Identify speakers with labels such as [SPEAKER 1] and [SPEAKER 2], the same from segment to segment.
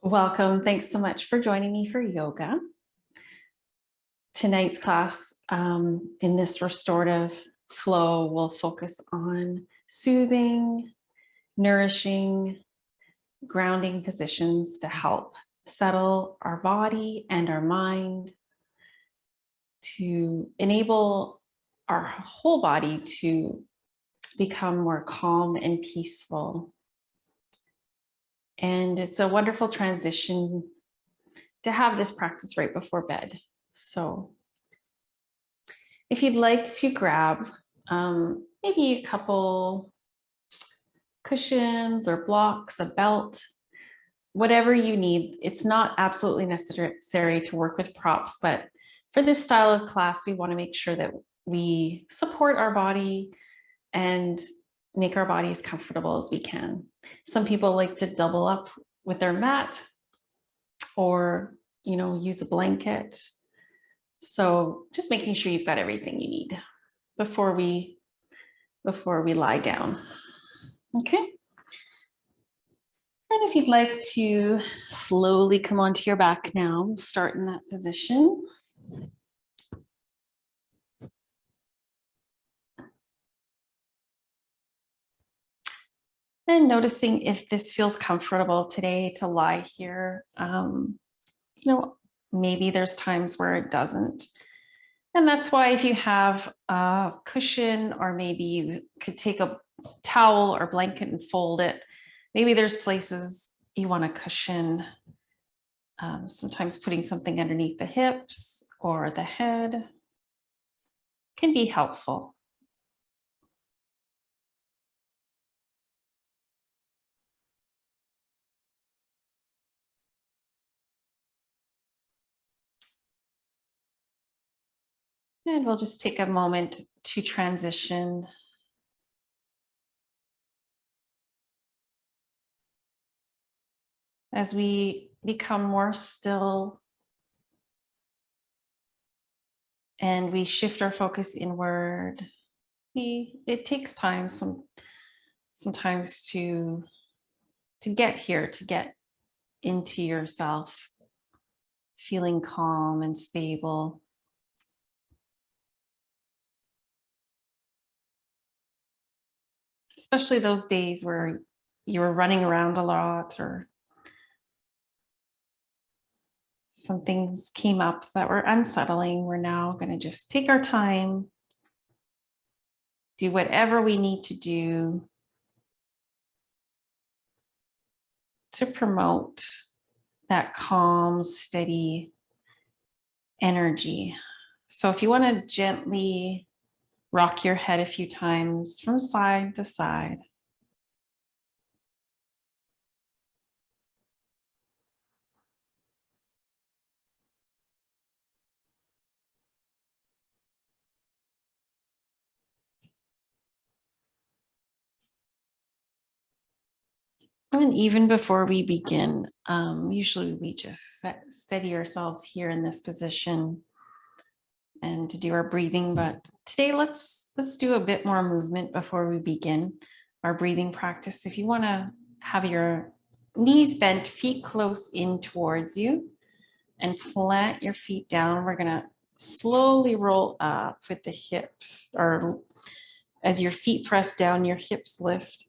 [SPEAKER 1] Welcome. Thanks so much for joining me for yoga. Tonight's class in this restorative flow will focus on soothing, nourishing, grounding positions to help settle our body and our mind, to enable our whole body to become more calm and peaceful. And it's a wonderful transition to have this practice right before bed. So if you'd like to grab maybe a couple cushions or blocks, a belt, whatever you need. It's not absolutely necessary to work with props, but for this style of class, we want to make sure that we support our body and make our body as comfortable as we can. Some people like to double up with their mat or, use a blanket. So just making sure you've got everything you need before we lie down. Okay. And if you'd like to slowly come onto your back now, start in that position. And noticing if this feels comfortable today to lie here. Maybe there's times where it doesn't. And that's why if you have a cushion, or maybe you could take a towel or blanket and fold it. Maybe there's places you want a cushion. Sometimes putting something underneath the hips or the head can be helpful. And we'll just take a moment to transition. As we become more still and we shift our focus inward, it takes time sometimes to get here, to get into yourself, feeling calm and stable. Especially those days where you were running around a lot or some things came up that were unsettling. We're now going to just take our time, do whatever we need to do to promote that calm, steady energy. So if you want to gently rock your head a few times from side to side. And even before we begin, usually we just steady ourselves here in this position and to do our breathing. But today, let's do a bit more movement before we begin our breathing practice. If you want to have your knees bent, feet close in towards you, and plant your feet down, we're going to slowly roll up with the hips, or as your feet press down, your hips lift.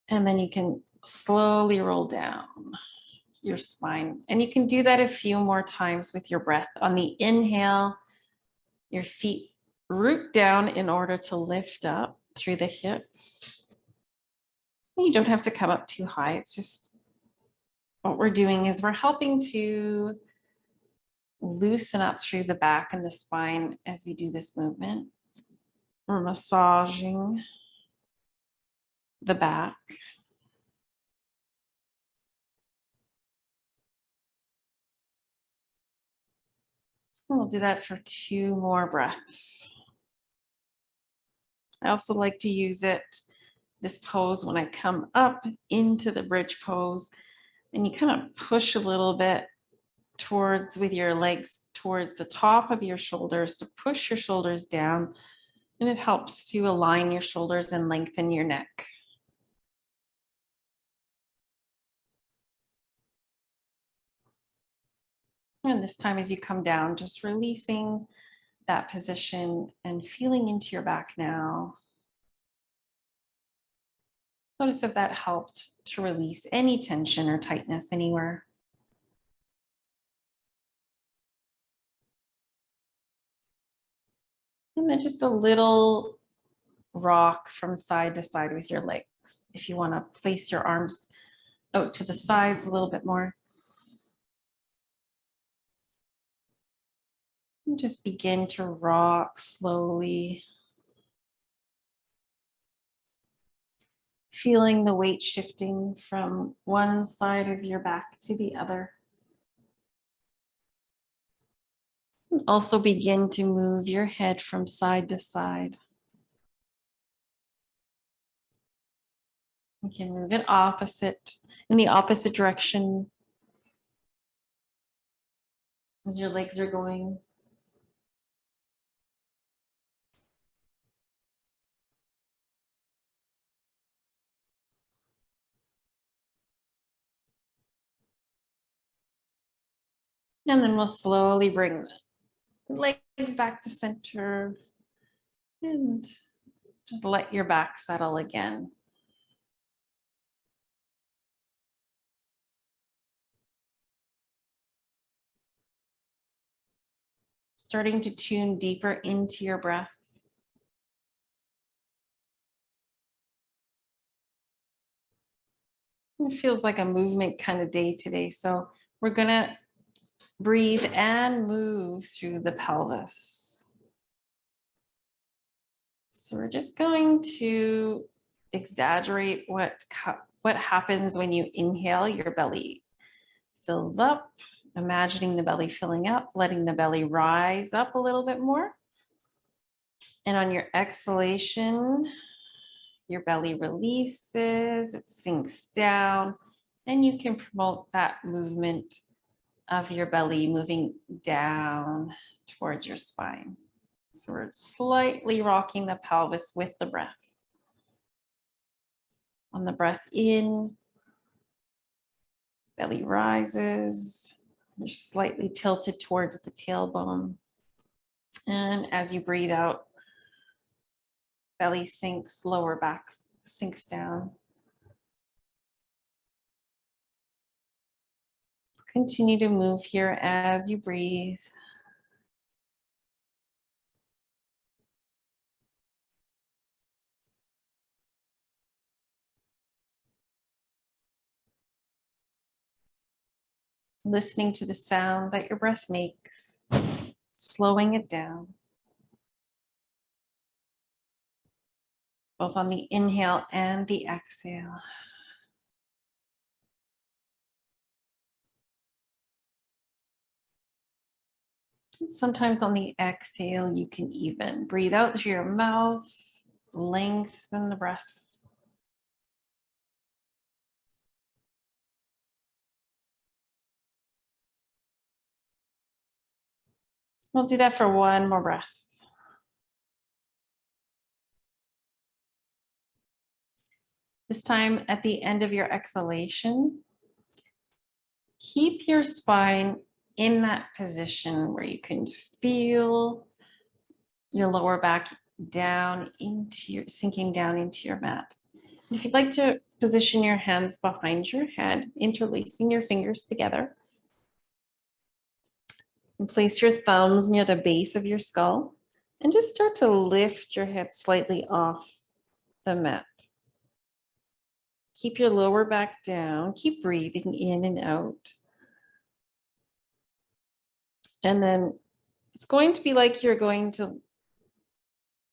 [SPEAKER 1] And then you can slowly roll down your spine. And you can do that a few more times with your breath. On the inhale, your feet root down in order to lift up through the hips. You don't have to come up too high. It's just what we're doing is we're helping to loosen up through the back and the spine as we do this movement. We're massaging the back. We'll do that for 2 more breaths. I also like to use this pose when I come up into the bridge pose, and you kind of push a little bit with your legs towards the top of your shoulders to push your shoulders down, and it helps to align your shoulders and lengthen your neck. And this time as you come down, just releasing that position and feeling into your back now. Notice if that helped to release any tension or tightness anywhere. And then just a little rock from side to side with your legs. If you want to place your arms out to the sides a little bit more. And just begin to rock slowly. Feeling the weight shifting from one side of your back to the other. And also begin to move your head from side to side. You can move it in the opposite direction as your legs are going. And then we'll slowly bring the legs back to center and just let your back settle again. Starting to tune deeper into your breath. It feels like a movement kind of day today. So we're gonna breathe and move through the pelvis. So we're just going to exaggerate what happens when you inhale. Your belly fills up, imagining the belly filling up, letting the belly rise up a little bit more. And on your exhalation, your belly releases, it sinks down, and you can promote that movement of your belly moving down towards your spine. So we're slightly rocking the pelvis with the breath. On the breath in, belly rises, you're slightly tilted towards the tailbone. And as you breathe out, belly sinks, lower back sinks down. Continue to move here as you breathe. Listening to the sound that your breath makes, slowing it down. Both on the inhale and the exhale. And sometimes on the exhale, you can even breathe out through your mouth, lengthen the breath. We'll do that for one more breath. This time at the end of your exhalation, keep your spine in that position where you can feel your lower back sinking down into your mat. If you'd like to position your hands behind your head, interlacing your fingers together, and place your thumbs near the base of your skull, and just start to lift your head slightly off the mat. Keep your lower back down, keep breathing in and out. And then it's going to be like you're going to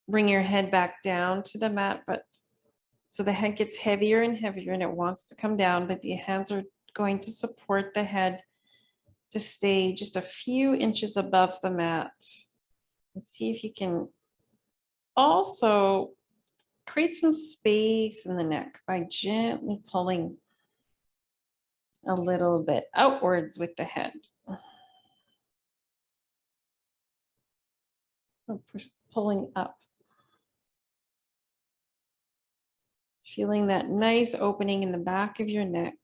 [SPEAKER 1] bring your head back down to the mat, but so the head gets heavier and heavier and it wants to come down, but the hands are going to support the head to stay just a few inches above the mat. Let's see if you can also create some space in the neck by gently pulling a little bit outwards with the head. Or pulling up. Feeling that nice opening in the back of your neck.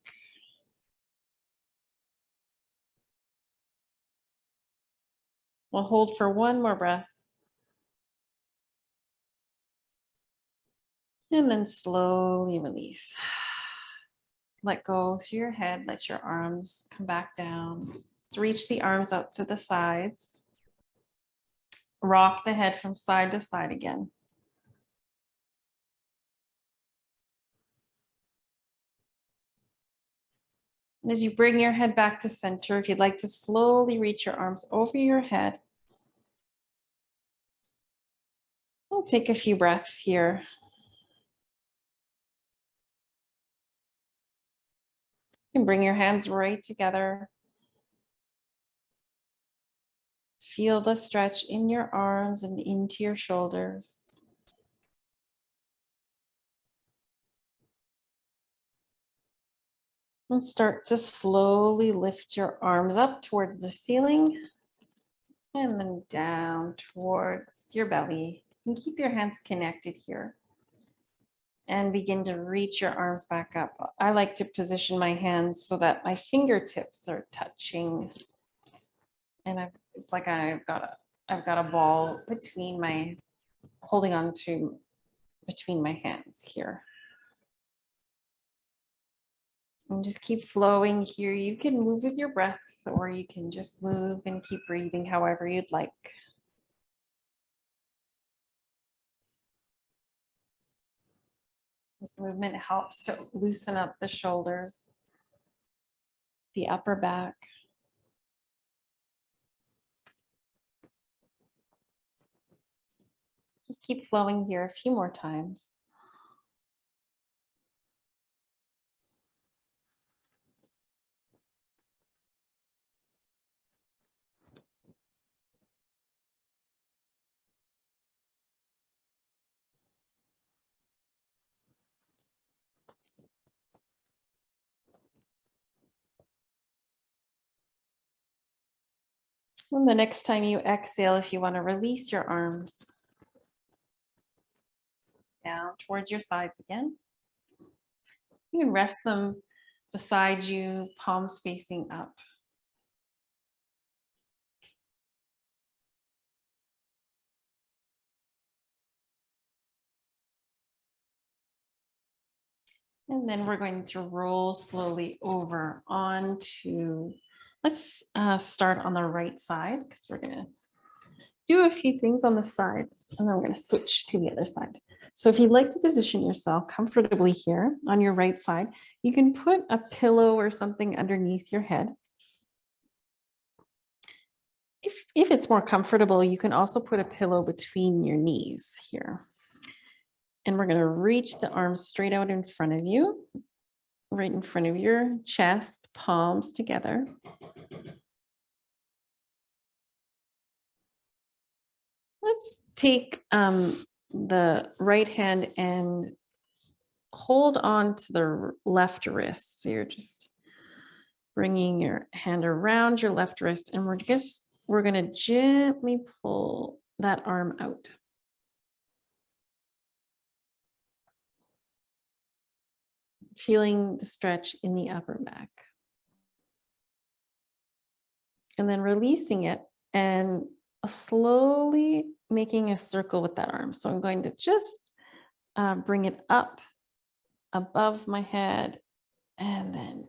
[SPEAKER 1] We'll hold for one more breath. And then slowly release. Let go through your head. Let your arms come back down. Let's reach the arms out to the sides. Rock the head from side to side again. And as you bring your head back to center, if you'd like to slowly reach your arms over your head, we'll take a few breaths here. You can bring your hands right together. Feel the stretch in your arms and into your shoulders. And start to slowly lift your arms up towards the ceiling and then down towards your belly. And keep your hands connected here. And begin to reach your arms back up. I like to position my hands so that my fingertips are touching. And it's like I've got a ball holding on to between my hands here. And just keep flowing here. You can move with your breath, or you can just move and keep breathing however you'd like. This movement helps to loosen up the shoulders, the upper back. Just keep flowing here a few more times. And the next time you exhale, if you want to release your arms down towards your sides again, you can rest them beside you, palms facing up. And then we're going to roll slowly over onto, let's start on the right side, because we're going to do a few things on the side, and then we're going to switch to the other side. So if you'd like to position yourself comfortably here on your right side, you can put a pillow or something underneath your head. If it's more comfortable, you can also put a pillow between your knees here. And we're going to reach the arms straight out in front of you, right in front of your chest, palms together. Let's take the right hand and hold on to the left wrist. So you're just bringing your hand around your left wrist, and we're going to gently pull that arm out. Feeling the stretch in the upper back. And then releasing it and slowly making a circle with that arm. So I'm going to just bring it up above my head and then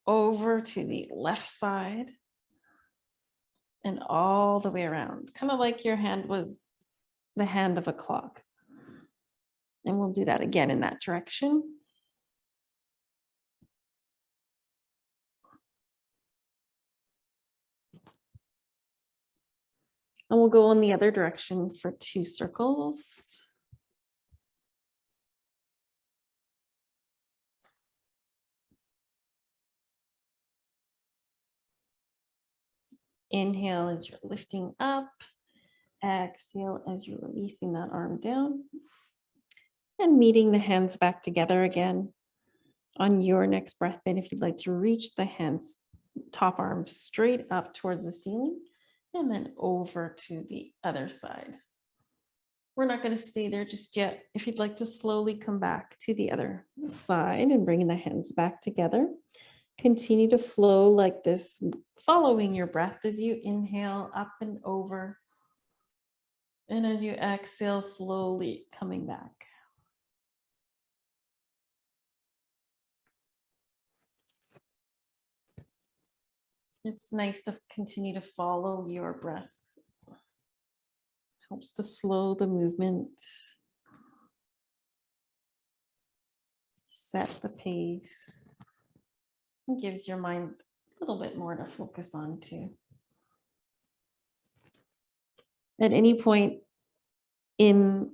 [SPEAKER 1] over to the left side and all the way around, kind of like your hand was the hand of a clock. And we'll do that again in that direction. And we'll go in the other direction for 2 circles. Inhale as you're lifting up. Exhale as you're releasing that arm down. And meeting the hands back together again on your next breath in. If you'd like to reach the hands, top arm straight up towards the ceiling, and then over to the other side. We're not going to stay there just yet. If you'd like to slowly come back to the other side and bring the hands back together, Continue to flow like this, following your breath as you inhale up and over. And as you exhale, slowly coming back. It's nice to continue to follow your breath. Helps to slow the movement. Set the pace. It gives your mind a little bit more to focus on too. At any point in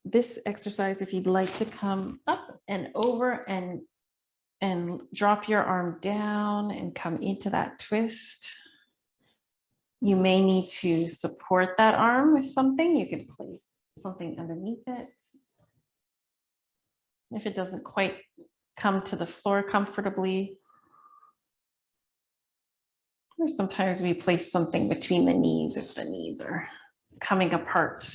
[SPEAKER 1] this exercise, if you'd like to come up and over and drop your arm down and come into that twist, you may need to support that arm with something. You could place something underneath it. If it doesn't quite come to the floor comfortably, or sometimes we place something between the knees if the knees are coming apart.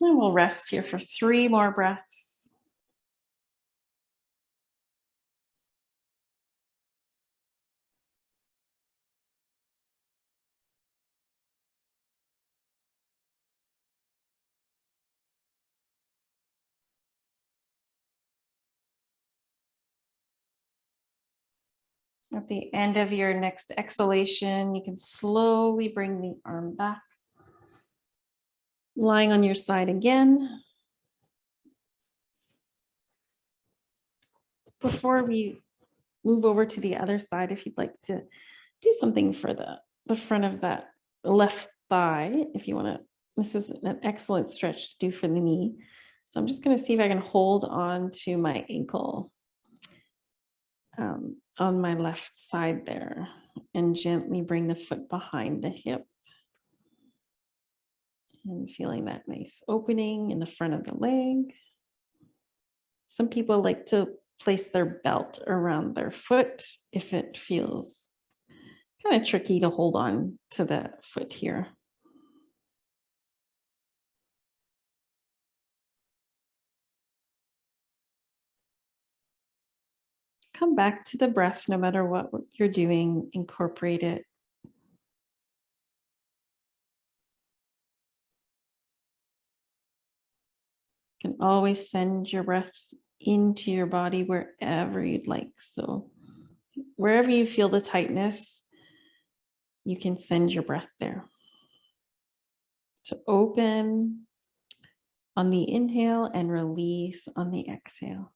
[SPEAKER 1] And we'll rest here for 3 more breaths. At the end of your next exhalation, you can slowly bring the arm back. Lying on your side again. Before we move over to the other side, if you'd like to do something for the front of that left thigh, if you want to, this is an excellent stretch to do for the knee. So I'm just going to see if I can hold on to my ankle on my left side there and gently bring the foot behind the hip. And feeling that nice opening in the front of the leg. Some people like to place their belt around their foot if it feels kind of tricky to hold on to the foot here. Come back to the breath no matter what you're doing, incorporate it. You can always send your breath into your body wherever you'd like. So wherever you feel the tightness, you can send your breath there. To open on the inhale and release on the exhale.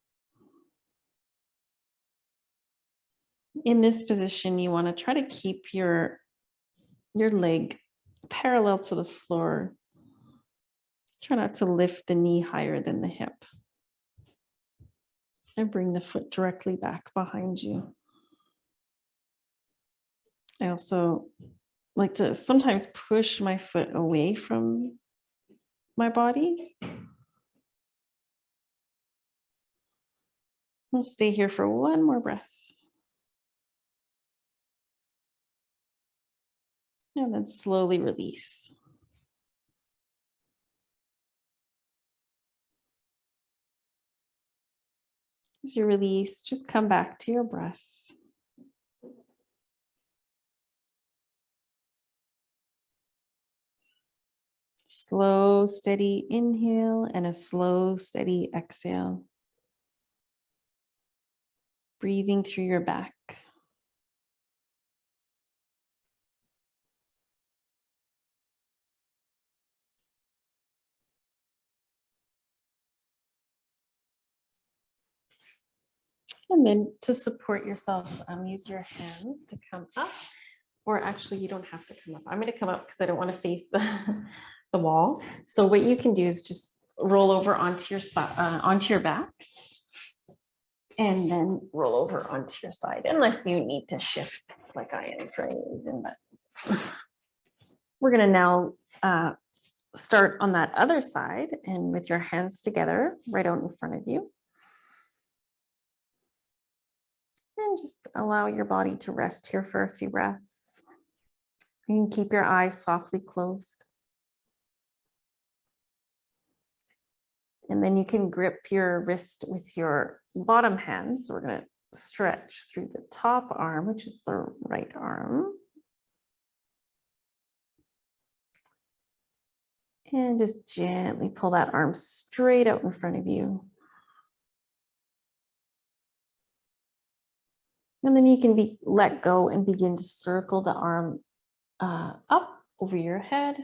[SPEAKER 1] In this position, you want to try to keep your leg parallel to the floor. Try not to lift the knee higher than the hip. And bring the foot directly back behind you. I also like to sometimes push my foot away from my body. We'll stay here for 1 more breath. And then slowly release. As you release, just come back to your breath. Slow, steady inhale and a slow, steady exhale. Breathing through your back. And then to support yourself, use your hands to come up, or actually you don't have to come up. I'm going to come up because I don't want to face the wall. So what you can do is just roll over onto your side, onto your back, and then roll over onto your side, unless you need to shift like I am for any reason. But we're going to now start on that other side, and with your hands together right out in front of you. And just allow your body to rest here for a few breaths. You can keep your eyes softly closed. And then you can grip your wrist with your bottom hand. So we're going to stretch through the top arm, which is the right arm. And just gently pull that arm straight out in front of you. And then you can let go and begin to circle the arm up over your head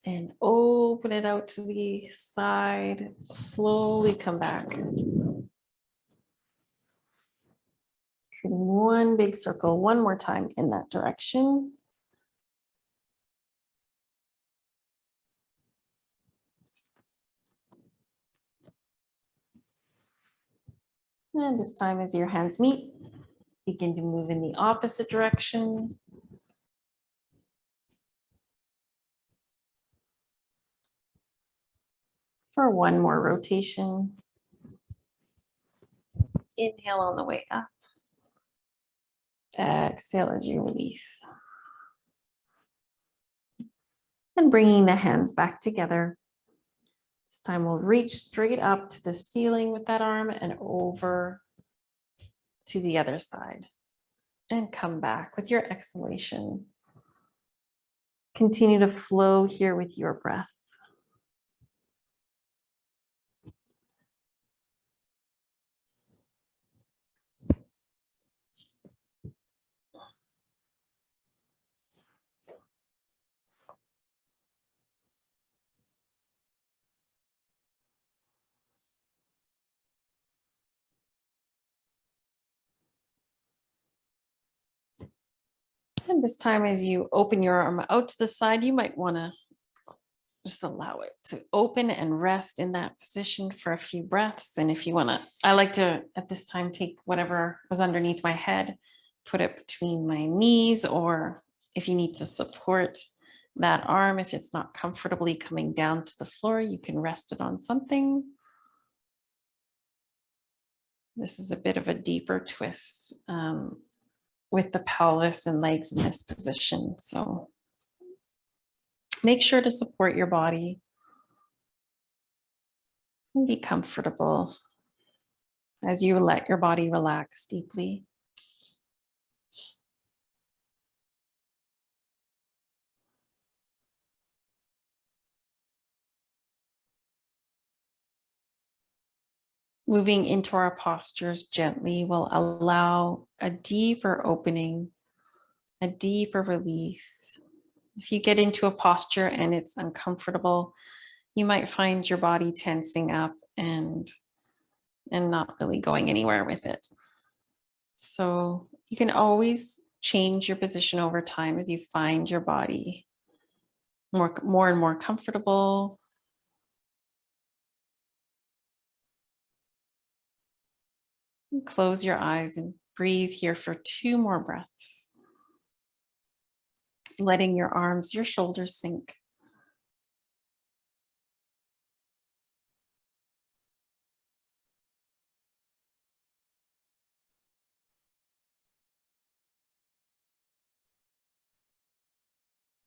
[SPEAKER 1] and open it out to the side. Slowly come back. Creating one big circle one more time in that direction. And this time as your hands meet, begin to move in the opposite direction. For one more rotation. Inhale on the way up. Exhale as you release. And bringing the hands back together. This time we'll reach straight up to the ceiling with that arm and over to the other side. And come back with your exhalation. Continue to flow here with your breath. And this time as you open your arm out to the side, you might want to just allow it to open and rest in that position for a few breaths. And if you want to, I like to at this time take whatever was underneath my head, put it between my knees, or if you need to support that arm, if it's not comfortably coming down to the floor, you can rest it on something. This is a bit of a deeper twist with the pelvis and legs in this position. So make sure to support your body and be comfortable as you let your body relax deeply. Moving into our postures gently will allow a deeper opening, a deeper release. If you get into a posture and it's uncomfortable, you might find your body tensing up and not really going anywhere with it. So you can always change your position over time as you find your body more and more comfortable. And close your eyes and breathe here for 2 more breaths. Letting your arms, your shoulders sink.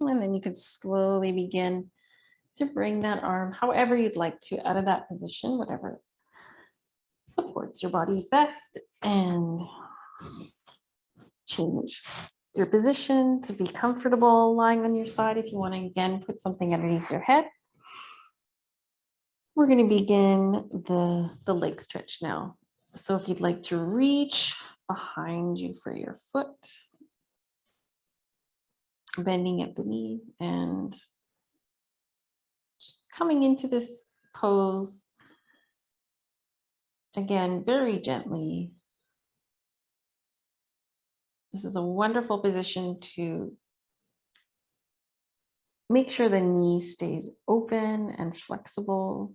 [SPEAKER 1] And then you can slowly begin to bring that arm, however you'd like to, out of that position, whatever supports your body best, and change your position to be comfortable lying on your side. If you want to, again, put something underneath your head. We're going to begin the leg stretch now. So if you'd like to reach behind you for your foot, bending at the knee and coming into this pose, again, very gently. This is a wonderful position to make sure the knee stays open and flexible.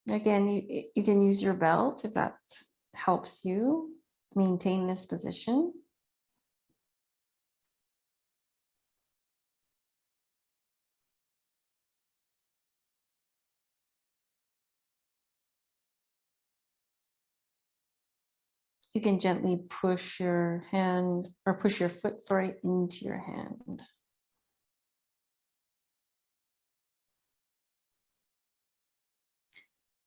[SPEAKER 1] Again, you can use your belt if that helps you maintain this position. You can gently push your hand or push your foot, sorry, into your hand.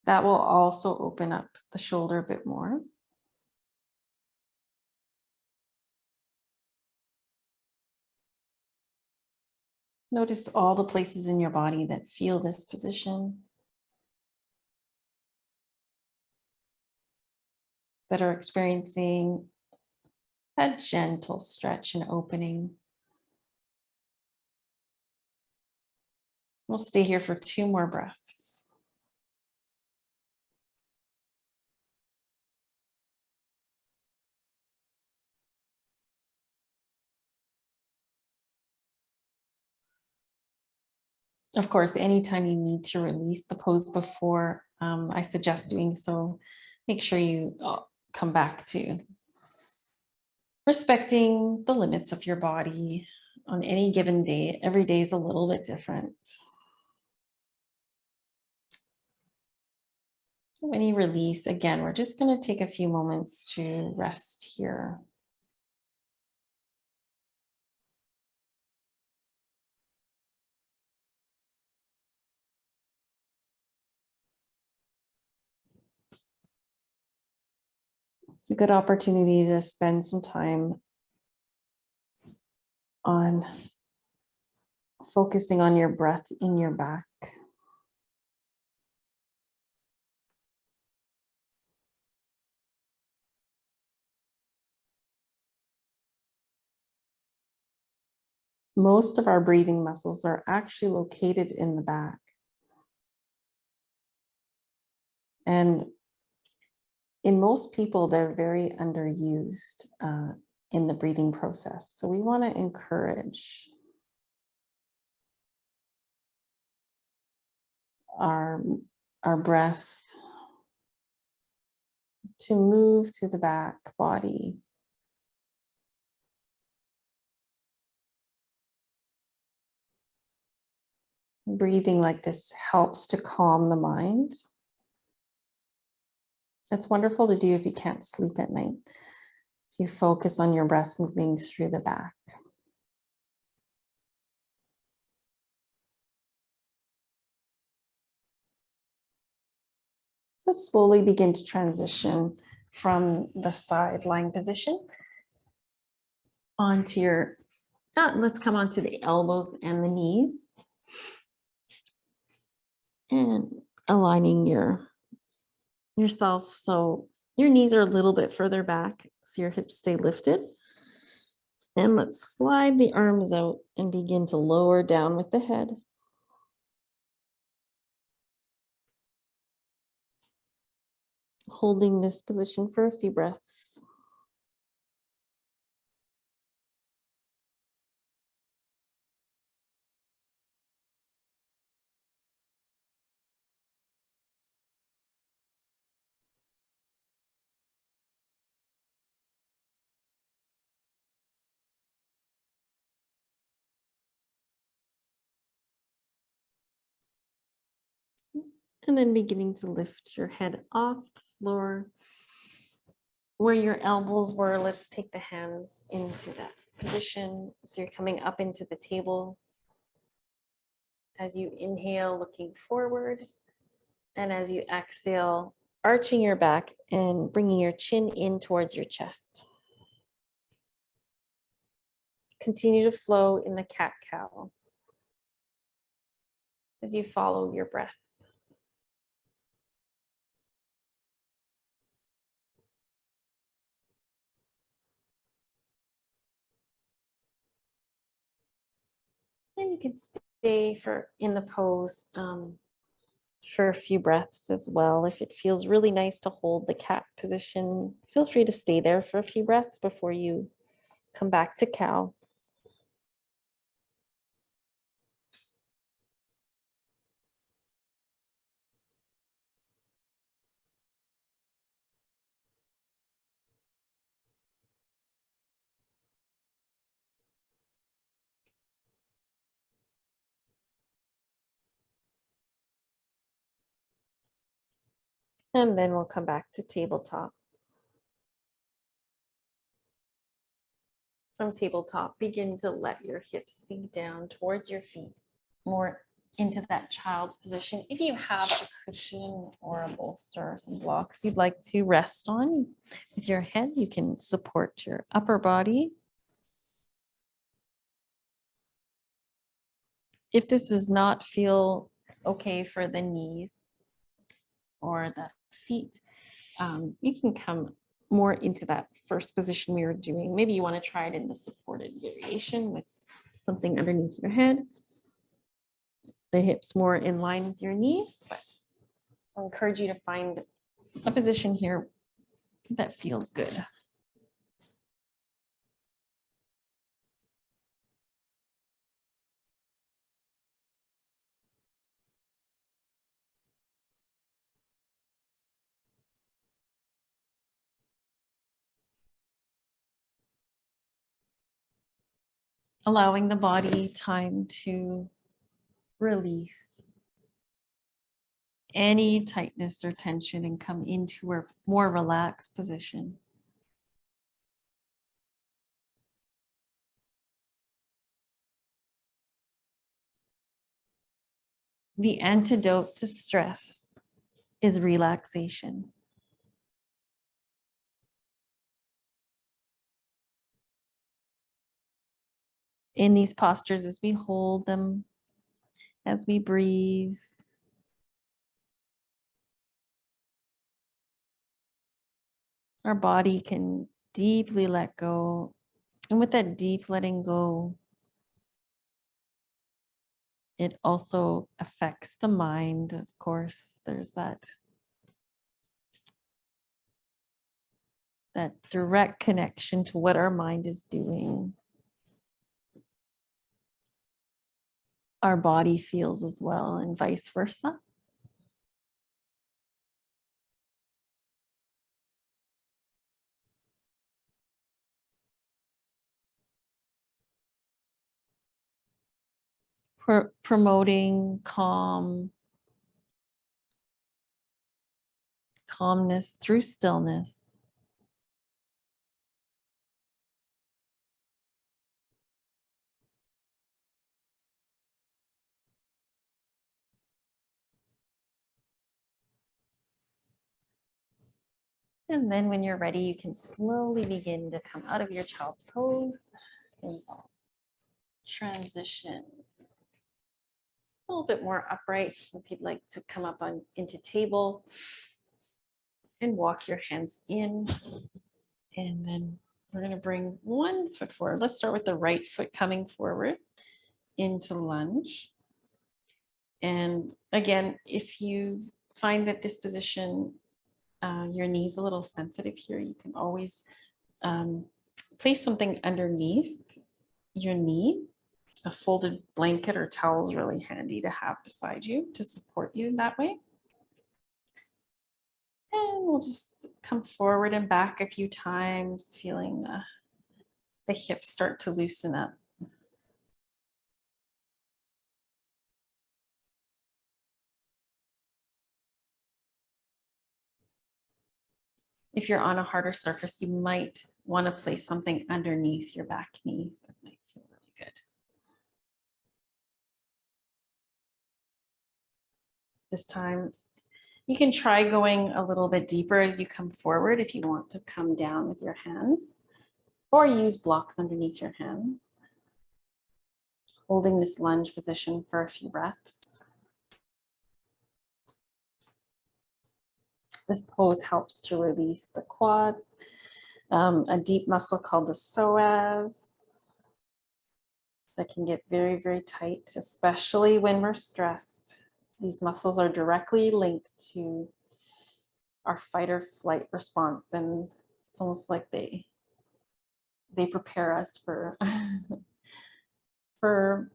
[SPEAKER 1] That will also open up the shoulder a bit more. Notice all the places in your body that feel this position, that are experiencing a gentle stretch and opening. We'll stay here for 2 more breaths. Of course, anytime you need to release the pose before, I suggest doing so. Make sure you come back to respecting the limits of your body on any given day. Every day is a little bit different. When you release, again, we're just going to take a few moments to rest here. It's a good opportunity to spend some time on focusing on your breath in your back. Most of our breathing muscles are actually located in the back. And in most people, they're very underused in the breathing process. So we want to encourage our breath to move to the back body. Breathing like this helps to calm the mind. It's wonderful to do if you can't sleep at night. So you focus on your breath moving through the back. Let's slowly begin to transition from the side lying position onto your, let's come onto the elbows and the knees. And aligning yourself so your knees are a little bit further back so your hips stay lifted. And let's slide the arms out and begin to lower down with the head. Holding this position for a few breaths. And then beginning to lift your head off the floor. Where your elbows were, let's take the hands into that position. So you're coming up into the table. As you inhale, looking forward. And as you exhale, arching your back and bringing your chin in towards your chest. Continue to flow in the cat-cow as you follow your breath. And you can stay in the pose for a few breaths as well. If it feels really nice to hold the cat position, feel free to stay there for a few breaths before you come back to cow. And then we'll come back to tabletop. From tabletop, begin to let your hips sink down towards your feet, more into that child's position. If you have a cushion or a bolster or some blocks you'd like to rest on with your head, you can support your upper body. If this does not feel okay for the knees or the feet, you can come more into that first position we were doing. Maybe you want to try it in the supported variation with something underneath your head. The hips more in line with your knees, but I'll encourage you to find a position here that feels good. Allowing the body time to release any tightness or tension and come into a more relaxed position. The antidote to stress is relaxation. In these postures, as we hold them, as we breathe, our body can deeply let go. And with that deep letting go, it also affects the mind, of course. There's that direct connection to what our mind is doing. Our body feels as well, and vice versa. Promoting calmness through stillness. And then when you're ready, you can slowly begin to come out of your child's pose and transition a little bit more upright. Some people like to come up into table and walk your hands in. And then we're going to bring one foot forward. Let's start with the right foot coming forward into lunge. And again, if you find that this position, your knee's a little sensitive here, you can always place something underneath your knee. A folded blanket or towel is really handy to have beside you to support you in that way. And we'll just come forward and back a few times, feeling the hips start to loosen up. If you're on a harder surface, you might want to place something underneath your back knee. That might feel really good. This time, you can try going a little bit deeper as you come forward if you want to come down with your hands, or use blocks underneath your hands. Holding this lunge position for a few breaths. This pose helps to release the quads, a deep muscle called the psoas that can get very, very tight, especially when we're stressed. These muscles are directly linked to our fight or flight response, and it's almost like they prepare us for for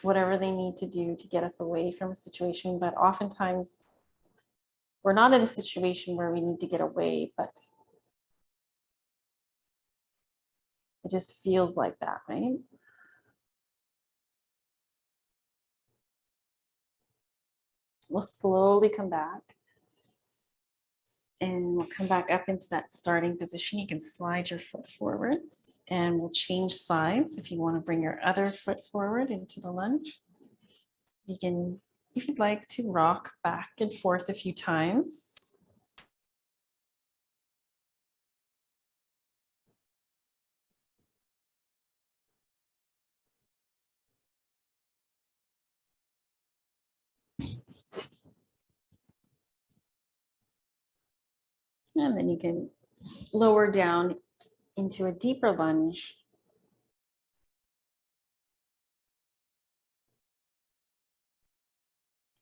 [SPEAKER 1] whatever they need to do to get us away from a situation. But oftentimes we're not in a situation where we need to get away, but it just feels like that, right? We'll slowly come back, and we'll come back up into that starting position. You can slide your foot forward. And we'll change sides. If you want to bring your other foot forward into the lunge, you can, if you'd like, to rock back and forth a few times. And then you can lower down into a deeper lunge.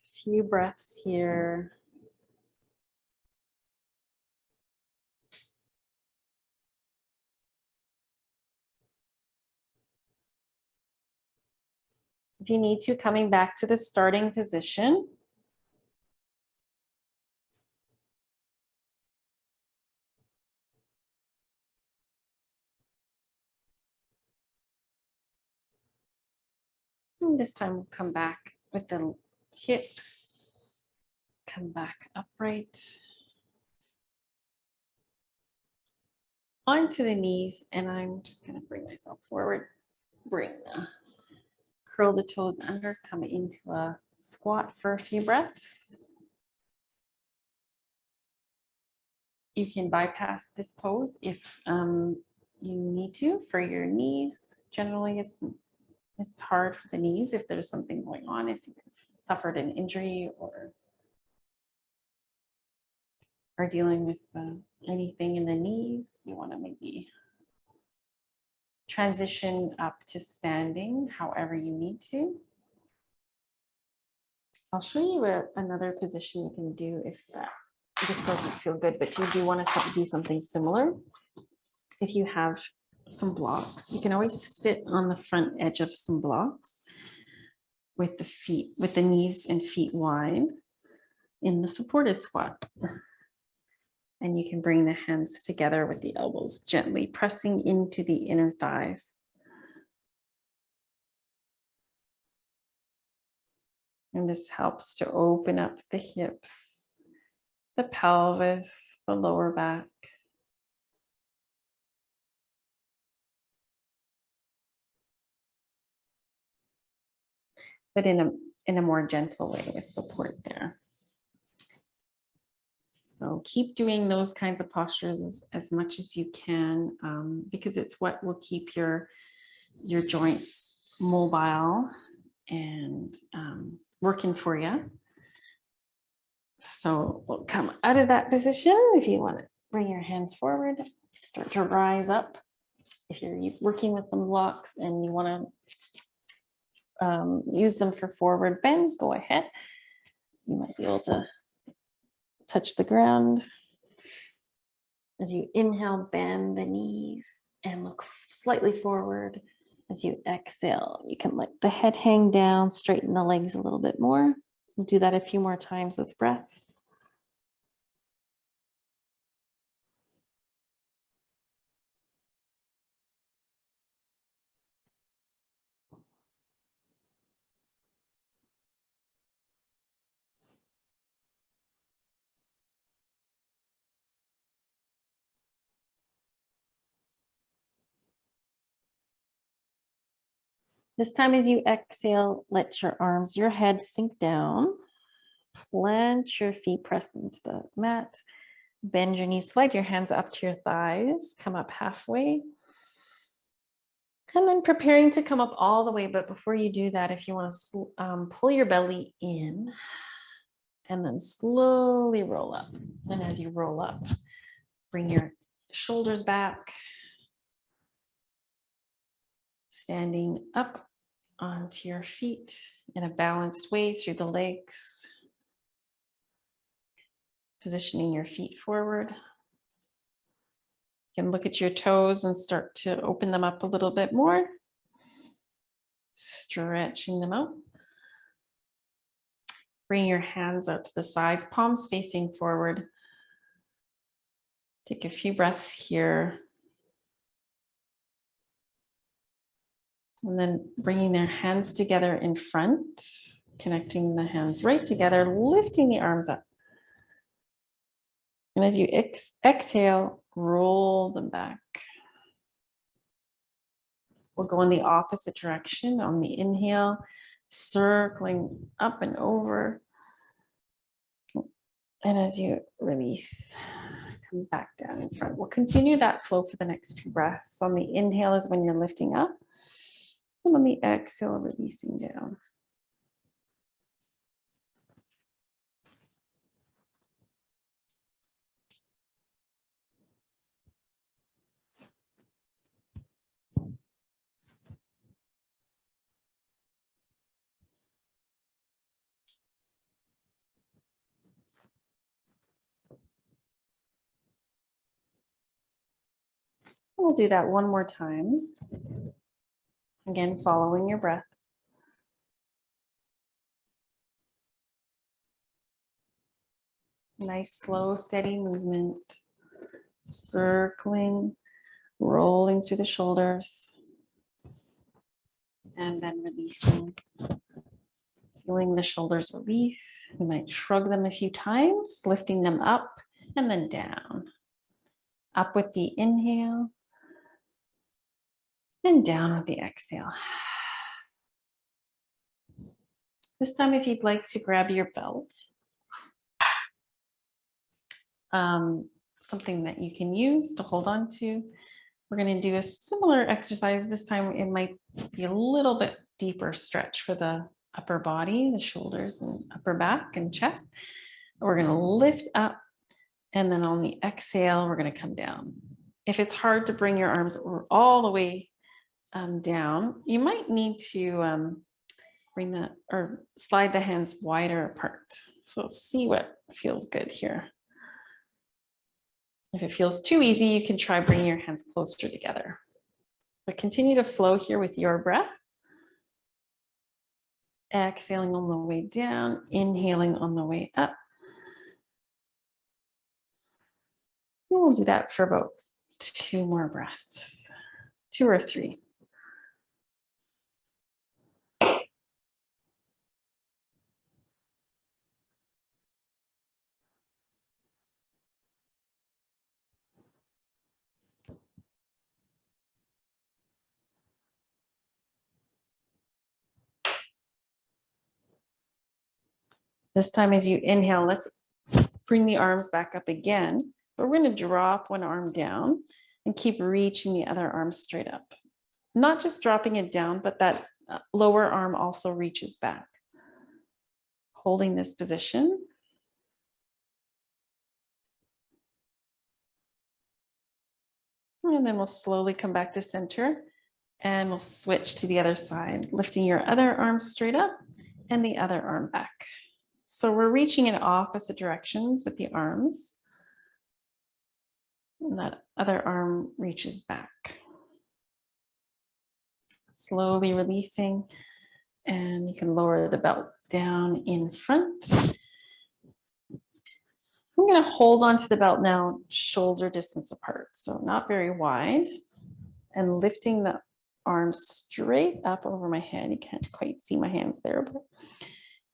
[SPEAKER 1] A few breaths here. If you need to, coming back to the starting position. And this time we'll come back with the hips. Come back upright. Onto the knees, and I'm just going to bring myself forward. Curl the toes under, come into a squat for a few breaths. You can bypass this pose if you need to for your knees. Generally, it's hard for the knees if there's something going on, if you've suffered an injury or are dealing with anything in the knees. You want to maybe transition up to standing however you need to. I'll show you another position you can do if this doesn't feel good, but you do want to do something similar. If you have some blocks, you can always sit on the front edge of some blocks with the feet, with the knees and feet wide in the supported squat. And you can bring the hands together with the elbows gently pressing into the inner thighs. And this helps to open up the hips, the pelvis, the lower back. But in a more gentle way with support there. So keep doing those kinds of postures as much as you can, because it's what will keep your joints mobile and working for you. So we'll come out of that position. If you want to bring your hands forward, start to rise up. If you're working with some blocks and you want to use them for forward bend, go ahead. You might be able to touch the ground. As you inhale, bend the knees and look slightly forward. As you exhale, you can let the head hang down, straighten the legs a little bit more. We'll do that a few more times with breath. This time as you exhale, let your arms, your head sink down. Plant your feet, press into the mat. Bend your knees, slide your hands up to your thighs, come up halfway. And then preparing to come up all the way. But before you do that, if you want to pull your belly in and then slowly roll up. And as you roll up, bring your shoulders back. Standing up onto your feet in a balanced way through the legs. Positioning your feet forward. You can look at your toes and start to open them up a little bit more. Stretching them out. Bring your hands out to the sides, palms facing forward. Take a few breaths here. And then bringing their hands together in front, connecting the hands right together, lifting the arms up. And as you exhale, roll them back. We'll go in the opposite direction on the inhale, circling up and over. And as you release, come back down in front. We'll continue that flow for the next few breaths. On the inhale is when you're lifting up. And on the exhale, releasing down. We'll do that one more time. Again, following your breath. Nice, slow, steady movement. Circling, rolling through the shoulders. And then releasing. Feeling the shoulders release. You might shrug them a few times, lifting them up and then down. Up with the inhale. And down with the exhale. This time, if you'd like to grab your belt, something that you can use to hold on to. We're going to do a similar exercise. This time, it might be a little bit deeper stretch for the upper body, the shoulders and upper back and chest. We're going to lift up, and then on the exhale, we're going to come down. If it's hard to bring your arms all the way down, you might need to slide the hands wider apart. So see what feels good here. If it feels too easy, you can try bringing your hands closer together. But continue to flow here with your breath. Exhaling on the way down, inhaling on the way up. And we'll do that for about 2 more breaths, 2 or 3. This time as you inhale, let's bring the arms back up again, but we're going to drop one arm down and keep reaching the other arm straight up. Not just dropping it down, but that lower arm also reaches back. Holding this position. And then we'll slowly come back to center and we'll switch to the other side, lifting your other arm straight up and the other arm back. So we're reaching in opposite directions with the arms. And that other arm reaches back. Slowly releasing, and you can lower the belt down in front. I'm going to hold onto the belt now, shoulder distance apart, so not very wide, and lifting the arms straight up over my head. You can't quite see my hands there, but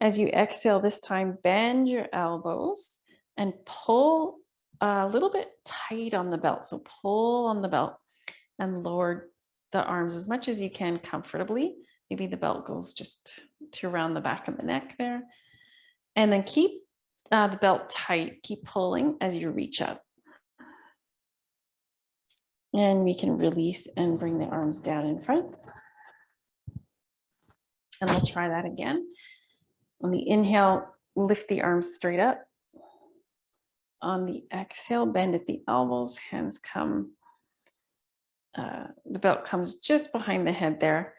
[SPEAKER 1] as you exhale this time, bend your elbows and pull a little bit tight on the belt. So pull on the belt and lower the arms as much as you can comfortably. Maybe the belt goes just to around the back of the neck there. And then keep the belt tight. Keep pulling as you reach up. And we can release and bring the arms down in front. And we'll try that again. On the inhale, lift the arms straight up. On the exhale, bend at the elbows, hands come, the belt comes just behind the head there.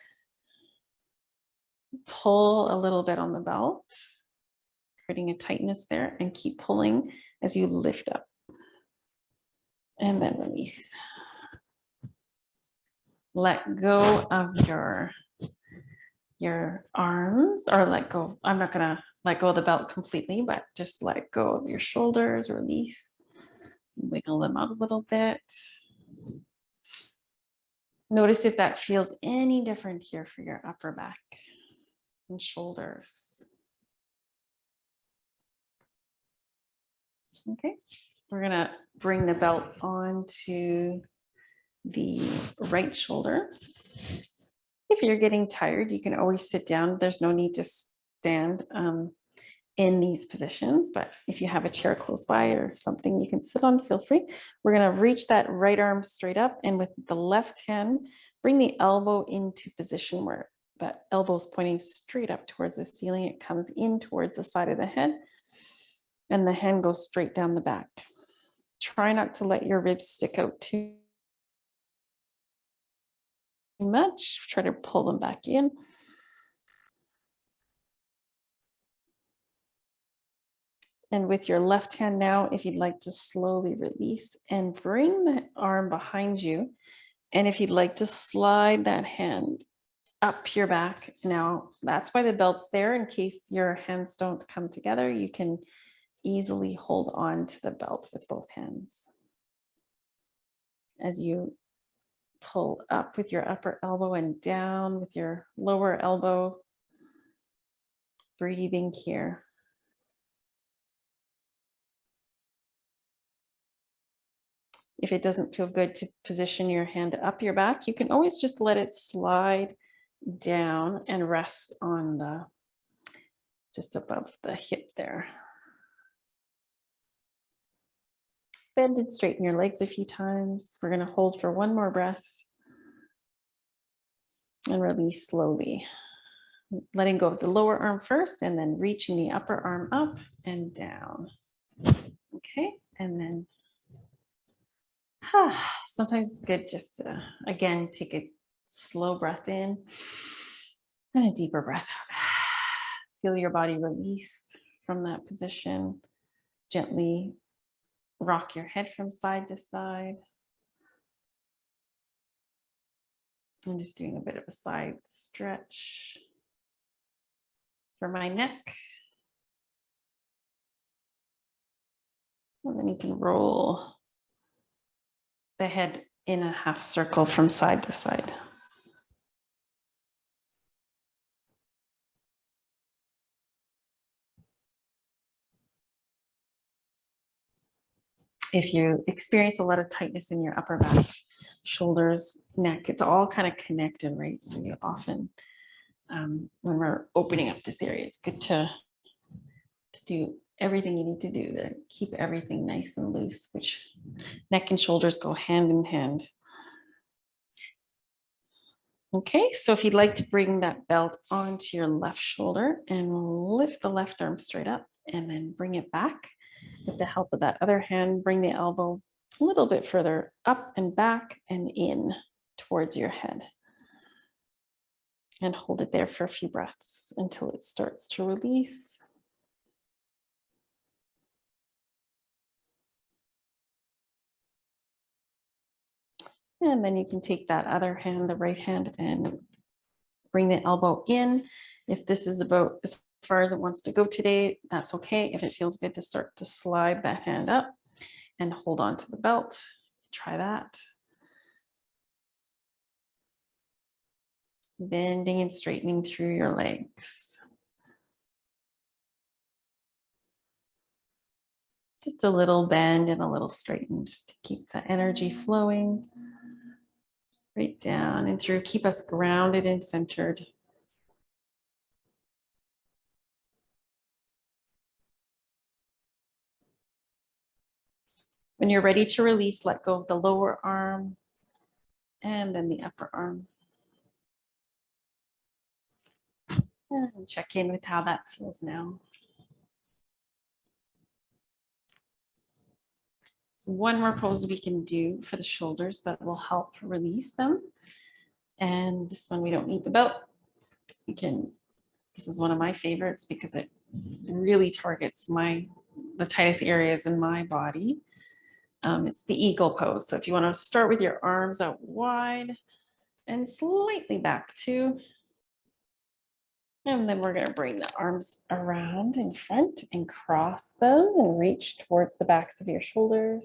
[SPEAKER 1] Pull a little bit on the belt, creating a tightness there, and keep pulling as you lift up. And then release. Let go of your arms, or let go. I'm not gonna let go of the belt completely, but just let go of your shoulders, release, wiggle them out a little bit. Notice if that feels any different here for your upper back and shoulders. Okay, we're gonna bring the belt onto the right shoulder. If you're getting tired, you can always sit down. There's no need to stand in these positions, but if you have a chair close by or something you can sit on, feel free. We're going to reach that right arm straight up, and with the left hand, bring the elbow into position where that elbow is pointing straight up towards the ceiling. It comes in towards the side of the head, and the hand goes straight down the back. Try not to let your ribs stick out too much. Try to pull them back in. And with your left hand now, if you'd like to slowly release and bring the arm behind you, and if you'd like to slide that hand up your back. Now, that's why the belt's there. In case your hands don't come together, you can easily hold on to the belt with both hands. As you pull up with your upper elbow and down with your lower elbow, breathing here. If it doesn't feel good to position your hand up your back, you can always just let it slide down and rest on the, just above the hip there. Bend and straighten your legs a few times. We're going to hold for one more breath and release slowly. Letting go of the lower arm first and then reaching the upper arm up and down. Okay, and then sometimes it's good just to, again, take a slow breath in and a deeper breath out. Feel your body release from that position. Gently rock your head from side to side. I'm just doing a bit of a side stretch for my neck. And then you can roll the head in a half circle from side to side. If you experience a lot of tightness in your upper back, shoulders, neck, it's all kind of connected, right? So you often, when we're opening up this area, it's good to do everything you need to do to keep everything nice and loose, which neck and shoulders go hand in hand. Okay, so if you'd like to bring that belt onto your left shoulder and lift the left arm straight up and then bring it back with the help of that other hand, bring the elbow a little bit further up and back and in towards your head. And hold it there for a few breaths until it starts to release. And then you can take that other hand, the right hand, and bring the elbow in. If this is about as far as it wants to go today, that's okay. If it feels good to start to slide that hand up and hold on to the belt, try that. Bending and straightening through your legs. Just a little bend and a little straighten just to keep the energy flowing right down and through. Keep us grounded and centered. When you're ready to release, let go of the lower arm and then the upper arm. And check in with how that feels now. So one more pose we can do for the shoulders that will help release them. And this one, we don't need the belt. You can, this is one of my favorites because it really targets the tightest areas in my body. It's the eagle pose. So if you want to start with your arms out wide and slightly back too. And then we're going to bring the arms around in front and cross them and reach towards the backs of your shoulders.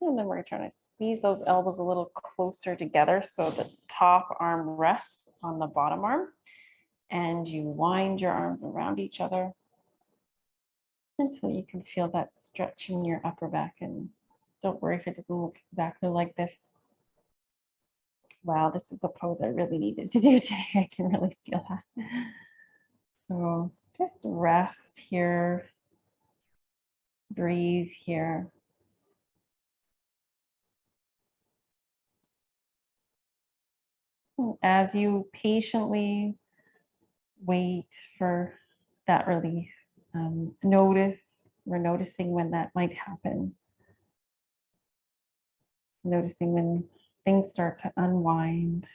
[SPEAKER 1] And then we're trying to squeeze those elbows a little closer together so the top arm rests on the bottom arm. And you wind your arms around each other until you can feel that stretch in your upper back. And don't worry if it doesn't look exactly like this. Wow, this is a pose I really needed to do today. I can really feel that. So just rest here, breathe here. As you patiently wait for that release, we're noticing when that might happen. Noticing when things start to unwind.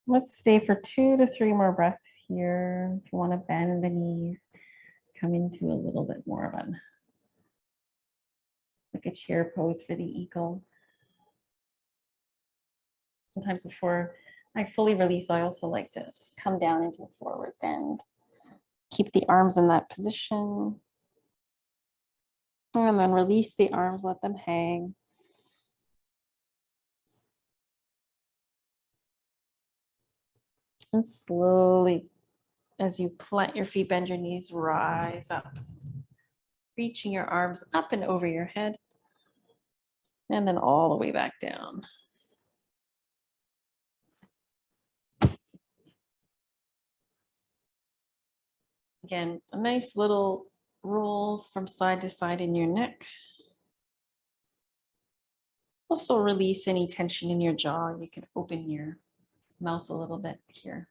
[SPEAKER 1] Let's stay for 2 to 3 more breaths here. If you want to bend the knees, come into a little bit more of like a chair pose for the eagle. Sometimes before I fully release, I also like to come down into a forward bend. Keep the arms in that position. And then release the arms, let them hang. And slowly, as you plant your feet, bend your knees, rise up. Reaching your arms up and over your head. And then all the way back down. Again, a nice little roll from side to side in your neck. Also release any tension in your jaw. You can open your mouth a little bit here.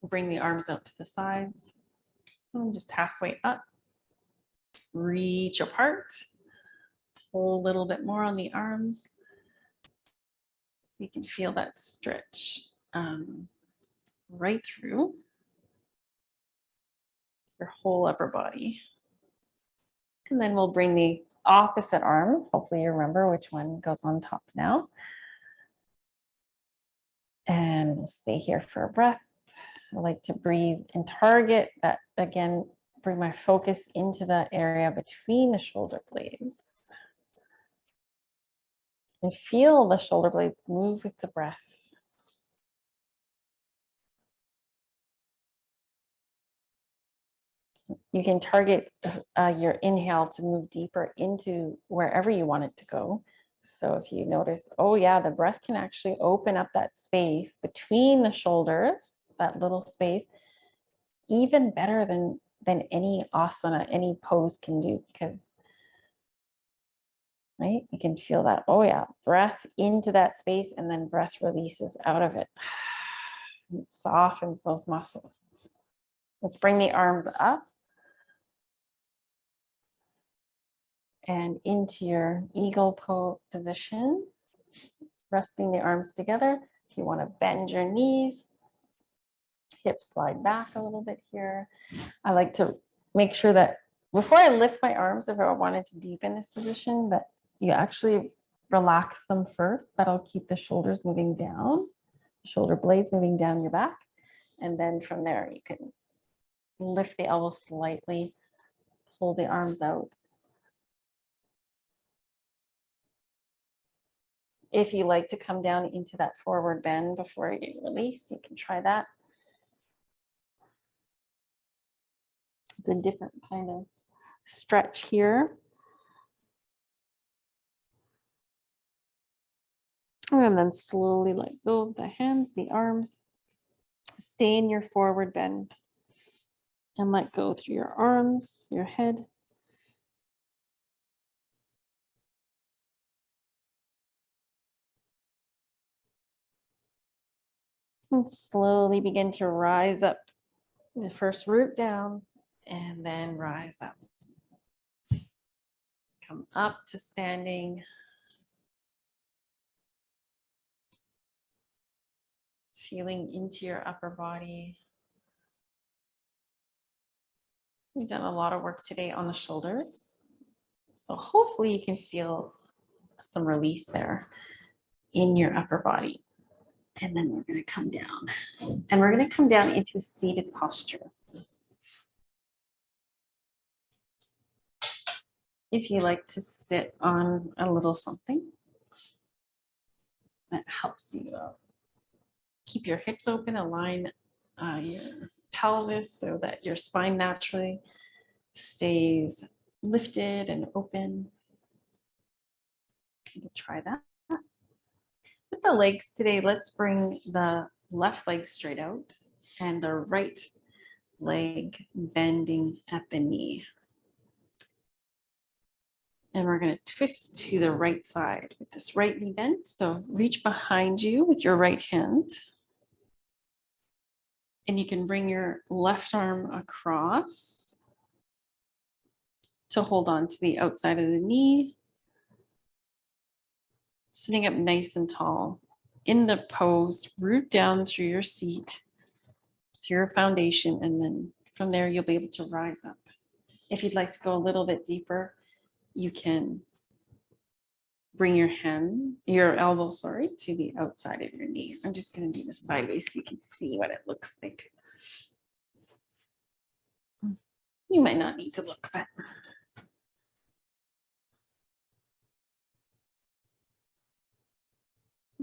[SPEAKER 1] Bring the arms out to the sides. And just halfway up. Reach apart. Pull a little bit more on the arms. So you can feel that stretch right through your whole upper body. And then we'll bring the opposite arm. Hopefully you remember which one goes on top now. And we'll stay here for a breath. I like to breathe and target that, again, bring my focus into the area between the shoulder blades. And feel the shoulder blades move with the breath. You can target your inhale to move deeper into wherever you want it to go. So if you notice, oh yeah, the breath can actually open up that space between the shoulders, that little space, even better than any asana, any pose can do, because, right, you can feel that, oh yeah, breath into that space and then breath releases out of it. It softens those muscles. Let's bring the arms up and into your eagle position, resting the arms together. If you want to bend your knees, hips slide back a little bit here. I like to make sure that before I lift my arms, if I wanted to deepen this position, that you actually relax them first. That'll keep the shoulders moving down, shoulder blades moving down your back. And then from there, you can lift the elbows slightly, pull the arms out. If you like to come down into that forward bend before you release, you can try that. It's a different kind of stretch here. And then slowly let go of the hands, the arms. Stay in your forward bend and let go through your arms, your head. And slowly begin to rise up. The first root down and then rise up. Come up to standing. Feeling into your upper body. We've done a lot of work today on the shoulders. So hopefully you can feel some release there in your upper body. And then we're going to come down. And we're going to come down into a seated posture. If you like to sit on a little something that helps you keep your hips open, align your pelvis so that your spine naturally stays lifted and open. You can try that. With the legs today, let's bring the left leg straight out and the right leg bending at the knee. And we're going to twist to the right side with this right knee bent. So reach behind you with your right hand. And you can bring your left arm across to hold on to the outside of the knee. Sitting up nice and tall. In the pose, root down through your seat, to your foundation, and then from there you'll be able to rise up. If you'd like to go a little bit deeper, you can bring your elbow, to the outside of your knee. I'm just going to do this sideways so you can see what it looks like. You might not need to look, but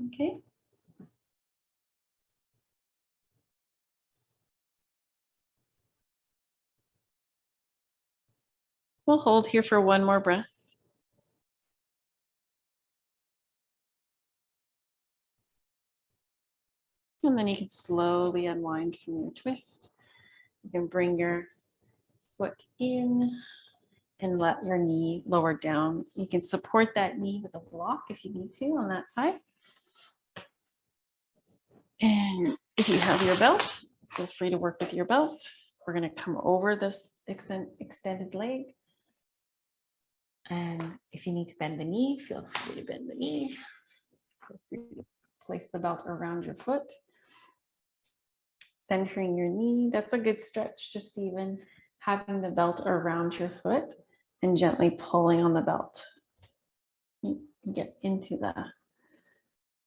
[SPEAKER 1] okay. We'll hold here for one more breath. And then you can slowly unwind from your twist. You can bring your foot in and let your knee lower down. You can support that knee with a block if you need to on that side. And if you have your belt, feel free to work with your belt. We're going to come over this extended leg. And if you need to bend the knee, feel free to bend the knee. Feel free to place the belt around your foot. Centering your knee, that's a good stretch, just even having the belt around your foot and gently pulling on the belt. You get into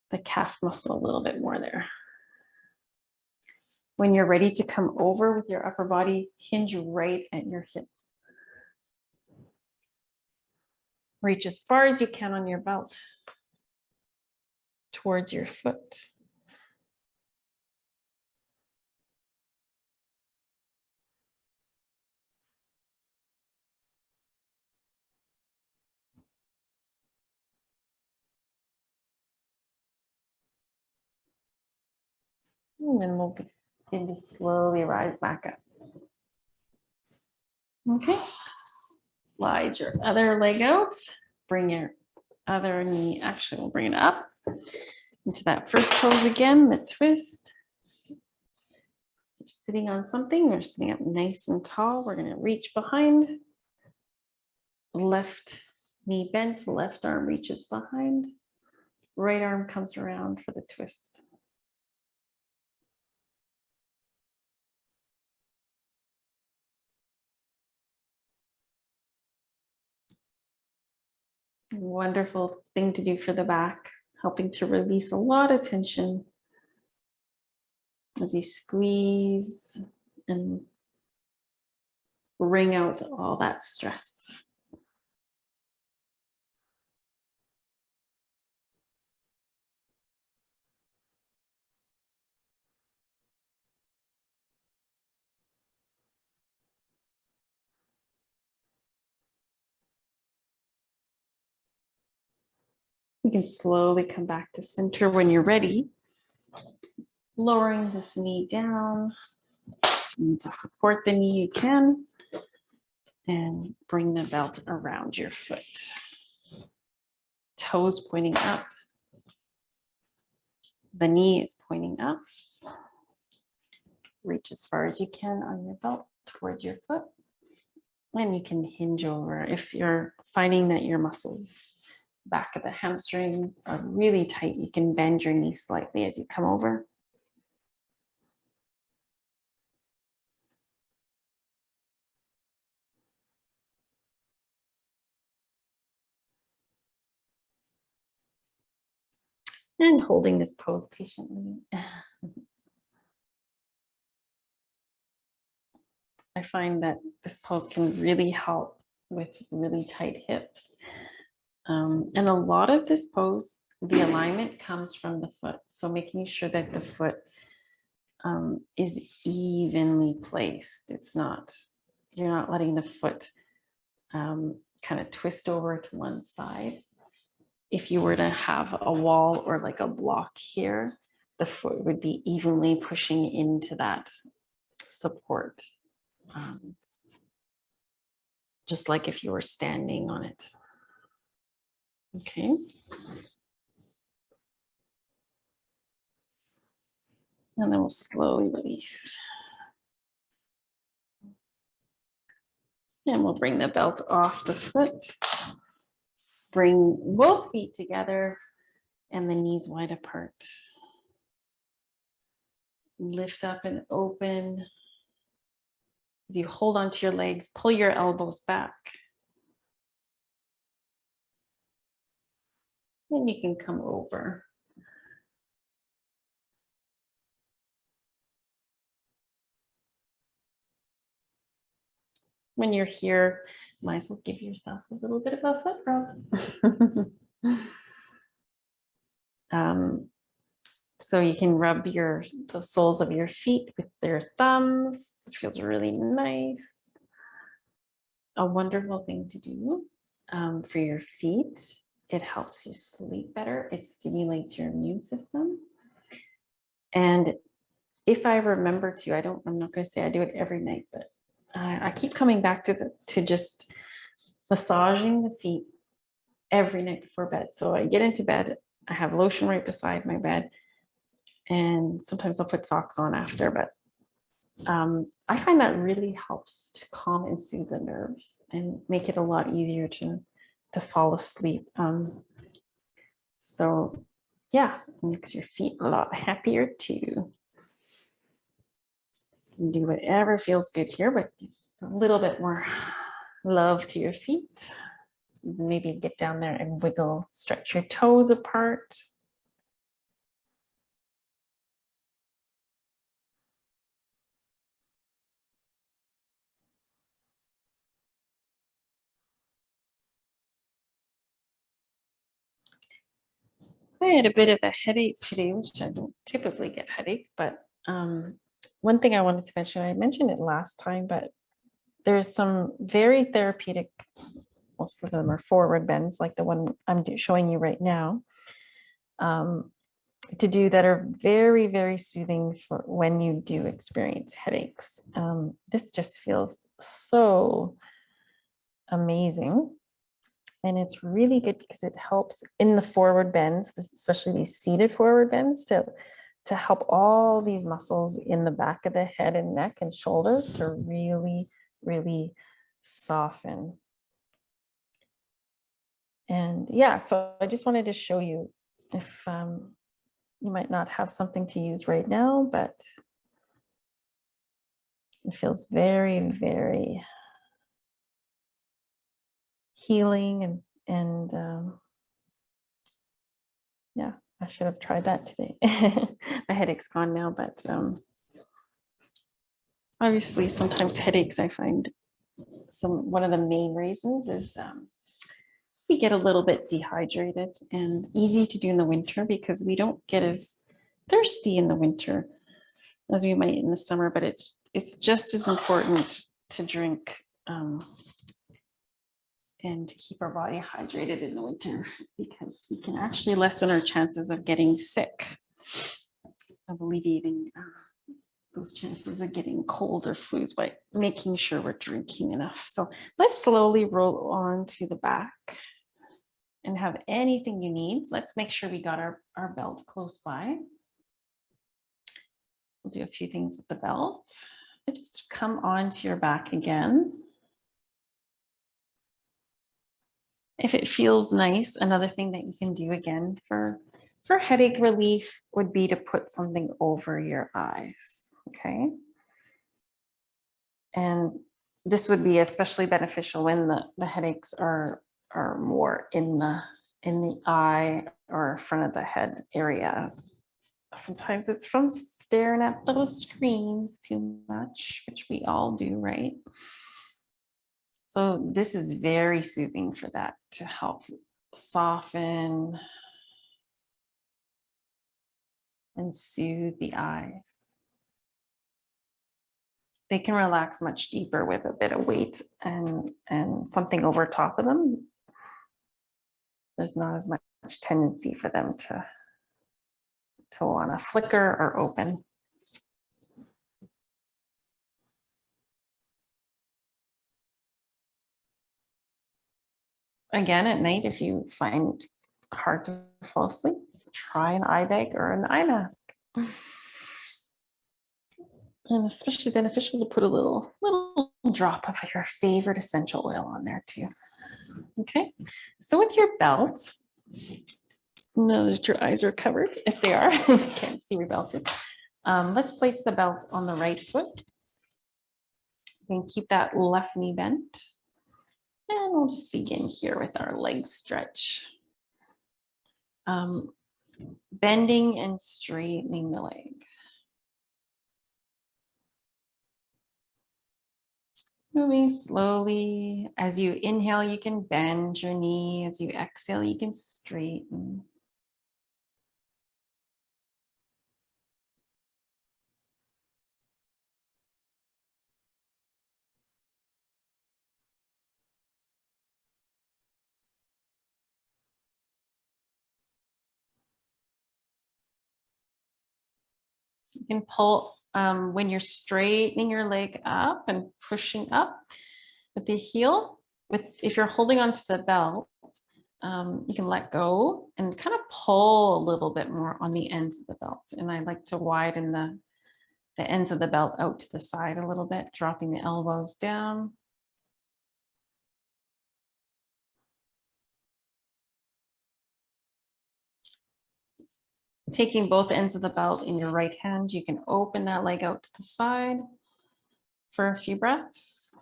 [SPEAKER 1] the calf muscle a little bit more there. When you're ready to come over with your upper body, hinge right at your hips. Reach as far as you can on your belt towards your foot. And then we'll begin to slowly rise back up. Okay, slide your other leg out. Bring your other knee, actually we'll bring it up into that first pose again, the twist. You're sitting on something, you're sitting up nice and tall. We're gonna reach behind. Left knee bent, left arm reaches behind. Right arm comes around for the twist. Wonderful thing to do for the back, helping to release a lot of tension as you squeeze and wring out all that stress. You can slowly come back to center when you're ready. Lowering this knee down. And to support the knee, you can. And bring the belt around your foot. Toes pointing up. The knee is pointing up. Reach as far as you can on your belt towards your foot. And you can hinge over. If you're finding that your muscles back of the hamstrings are really tight, you can bend your knee slightly as you come over. And holding this pose patiently. I find that this pose can really help with really tight hips. And a lot of this pose, the alignment comes from the foot. So making sure that the foot is evenly placed. It's not, you're not letting the foot kind of twist over to one side. If you were to have a wall or like a block here, the foot would be evenly pushing into that support. Just like if you were standing on it. Okay. And then we'll slowly release. And we'll bring the belt off the foot. Bring both feet together and the knees wide apart. Lift up and open. As you hold onto your legs, pull your elbows back. And you can come over. When you're here, might as well give yourself a little bit of a foot rub. So you can rub the soles of your feet with their thumbs. It feels really nice. A wonderful thing to do for your feet. It helps you sleep better. It stimulates your immune system. And if I remember to, I'm not going to say I do it every night, but I keep coming back to just massaging the feet every night before bed. So I get into bed, I have lotion right beside my bed, and sometimes I'll put socks on after, but I find that really helps to calm and soothe the nerves and make it a lot easier to fall asleep. So yeah, it makes your feet a lot happier too. You can do whatever feels good here, but just a little bit more love to your feet. Maybe get down there and wiggle, stretch your toes apart. I had a bit of a headache today, which I don't typically get headaches, but one thing I wanted to mention, I mentioned it last time, but there's some very therapeutic, most of them are forward bends, like the one I'm showing you right now, to do that are very, very soothing for when you do experience headaches. This just feels so amazing. And it's really good because it helps in the forward bends, especially these seated forward bends, to help all these muscles in the back of the head and neck and shoulders to really, really soften. And yeah, so I just wanted to show you, if you might not have something to use right now, but it feels very, very healing, and yeah, I should have tried that today. My headache's gone now, but obviously sometimes headaches, I find one of the main reasons is we get a little bit dehydrated, and easy to do in the winter because we don't get as thirsty in the winter as we might in the summer, but it's just as important to drink and to keep our body hydrated in the winter, because we can actually lessen our chances of getting sick, of alleviating those chances of getting cold or flus by making sure we're drinking enough. So let's slowly roll on to the back and have anything you need. Let's make sure we got our belt close by. We'll do a few things with the belt. Just come onto your back again. If it feels nice, another thing that you can do again for headache relief would be to put something over your eyes, okay? And this would be especially beneficial when the headaches are more in the eye or front of the head area. Sometimes it's from staring at those screens too much, which we all do, right? So this is very soothing for that to help soften and soothe the eyes. They can relax much deeper with a bit of weight and something over top of them. There's not as much tendency for them to want to flicker or open. Again, at night, if you find hard to fall asleep, try an eye bag or an eye mask. And especially beneficial to put a little drop of your favorite essential oil on there too. Okay, so with your belt, now that your eyes are covered, if they are, you can't see where your belt is. Let's place the belt on the right foot and keep that left knee bent. And we'll just begin here with our leg stretch. Bending and straightening the leg. Moving slowly. As you inhale, you can bend your knee. As you exhale, you can straighten. You can pull when you're straightening your leg up and pushing up with the heel. If you're holding onto the belt, you can let go and kind of pull a little bit more on the ends of the belt. And I like to widen the ends of the belt out to the side a little bit, dropping the elbows down. Taking both ends of the belt in your right hand, you can open that leg out to the side for a few breaths.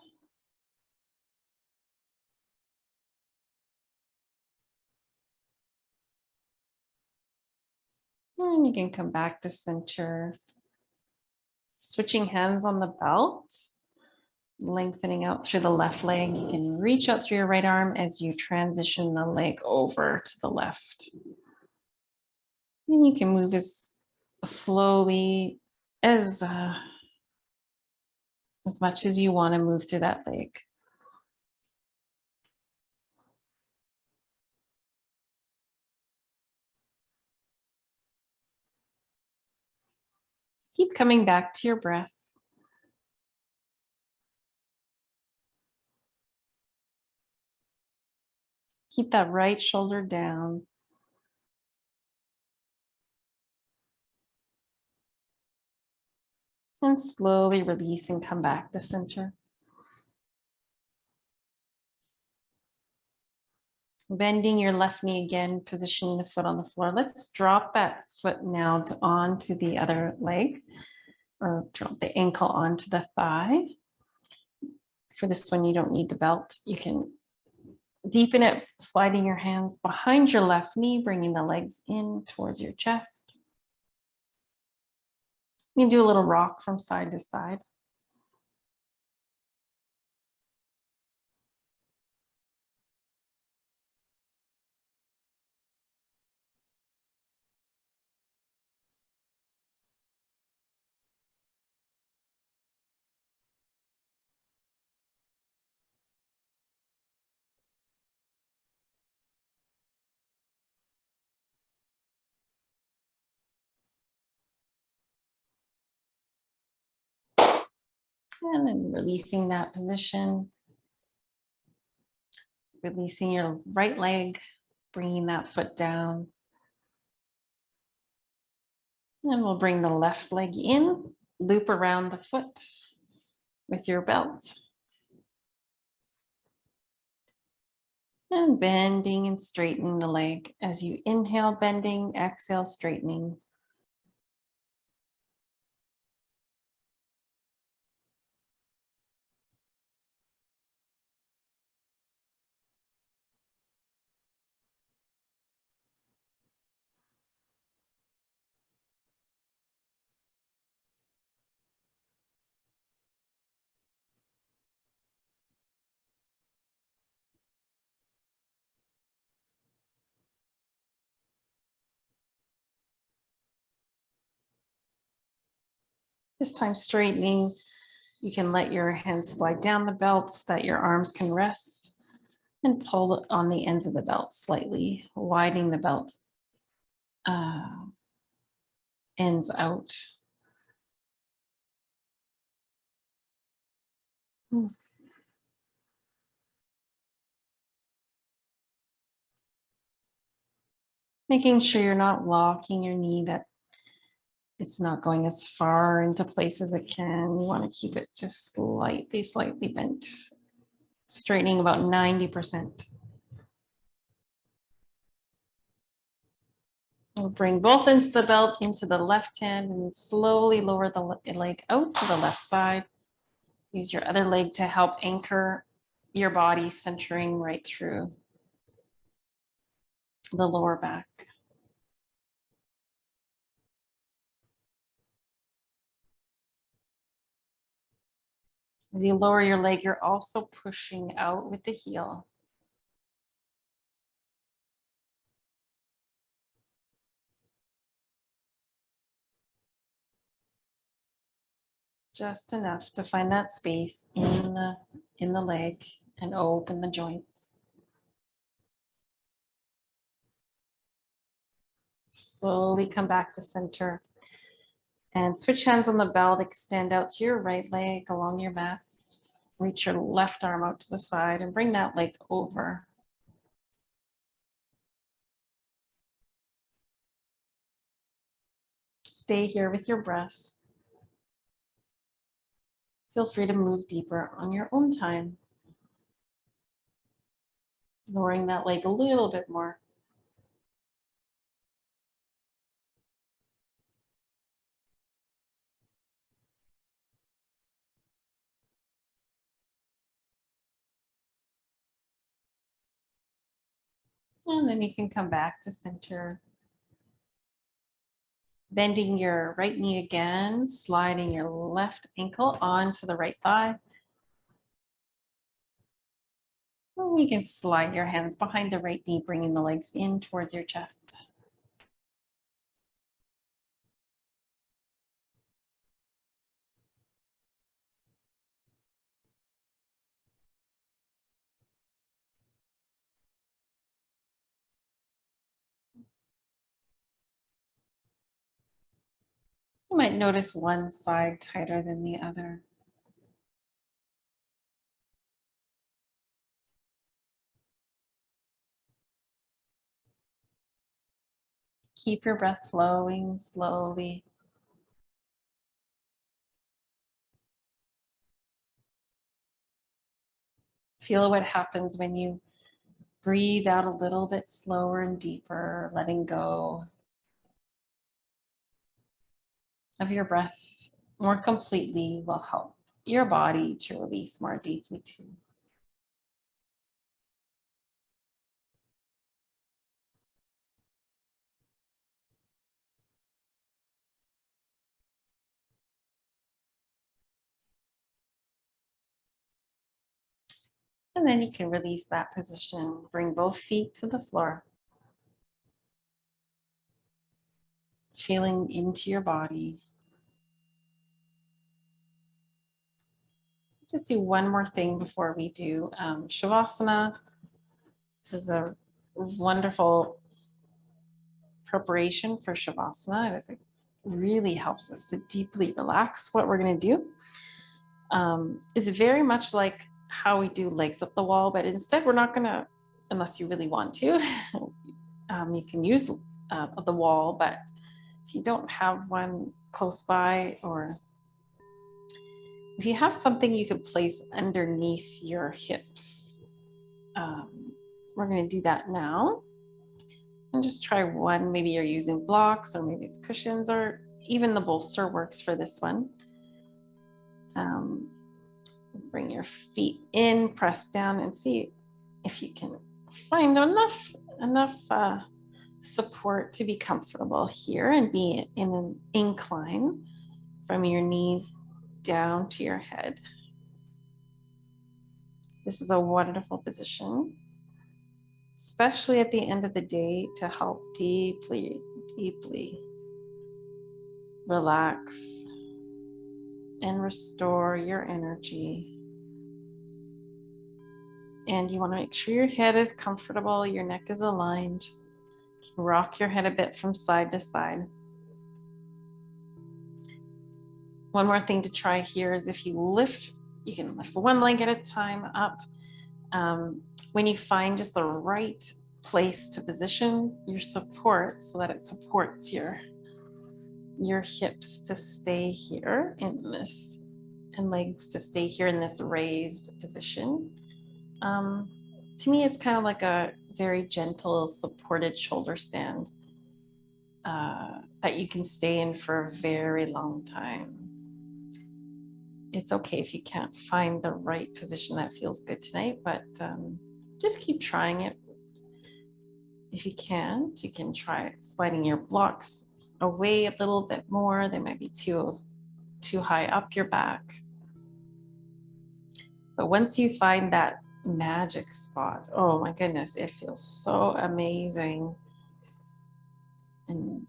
[SPEAKER 1] And you can come back to center. Switching hands on the belt, lengthening out through the left leg. You can reach out through your right arm as you transition the leg over to the left. And you can move as slowly as much as you want to move through that leg. Keep coming back to your breath. Keep that right shoulder down. And slowly release and come back to center. Bending your left knee again, positioning the foot on the floor. Let's drop that foot now onto the other leg, or drop the ankle onto the thigh. For this one, you don't need the belt. You can deepen it, sliding your hands behind your left knee, bringing the legs in towards your chest. You can do a little rock from side to side. And then releasing that position. Releasing your right leg, bringing that foot down. And we'll bring the left leg in, loop around the foot with your belt. And bending and straightening the leg. As you inhale, bending, exhale, straightening. This time straightening, you can let your hands slide down the belt so that your arms can rest, and pull on the ends of the belt slightly, widening the belt ends out. Making sure you're not locking your knee, that it's not going as far into place as it can. You want to keep it just slightly bent, straightening about 90%. We'll bring both ends of the belt into the left hand and slowly lower the leg out to the left side. Use your other leg to help anchor your body, centering right through the lower back. As you lower your leg, you're also pushing out with the heel. Just enough to find that space in the leg and open the joints. Slowly come back to center and switch hands on the belt. Extend out to your right leg along your mat. Reach your left arm out to the side and bring that leg over. Stay here with your breath. Feel free to move deeper on your own time. Lowering that leg a little bit more. And then you can come back to center. Bending your right knee again, sliding your left ankle onto the right thigh. And you can slide your hands behind the right knee, bringing the legs in towards your chest. You might notice one side tighter than the other. Keep your breath flowing slowly. Feel what happens when you breathe out a little bit slower and deeper, letting go of your breath more completely will help your body to release more deeply too. And then you can release that position. Bring both feet to the floor. Feeling into your body. Just do one more thing before we do Shavasana. This is a wonderful preparation for Shavasana. It really helps us to deeply relax. What we're going to do is very much like how we do legs up the wall, but instead we're not going to, unless you really want to, you can use the wall, but if you don't have one close by, or if you have something you could place underneath your hips, we're going to do that now. And just try one. Maybe you're using blocks, or maybe it's cushions, or even the bolster works for this one. Bring your feet in, press down, and see if you can find enough support to be comfortable here and be in an incline from your knees down to your head. This is a wonderful position, especially at the end of the day, to help deeply relax and restore your energy. And you want to make sure your head is comfortable, your neck is aligned. You can rock your head a bit from side to side. One more thing to try here is if you lift, you can lift one leg at a time up. When you find just the right place to position your support so that it supports your hips to stay here in this, and legs to stay here in this raised position. To me, it's kind of like a very gentle, supported shoulder stand that you can stay in for a very long time. It's okay if you can't find the right position that feels good tonight, but just keep trying it. If you can't, you can try sliding your blocks away a little bit more. They might be too high up your back. But once you find that magic spot, oh my goodness, it feels so amazing and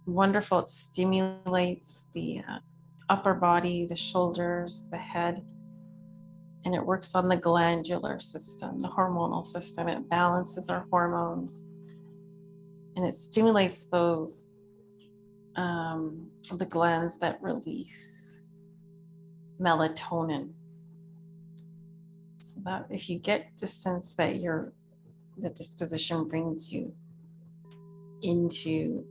[SPEAKER 1] wonderful. It stimulates the upper body, the shoulders, the head, and it works on the glandular system, the hormonal system. It balances our hormones, and it stimulates those the glands that release melatonin. So that if you get the sense that this position brings you into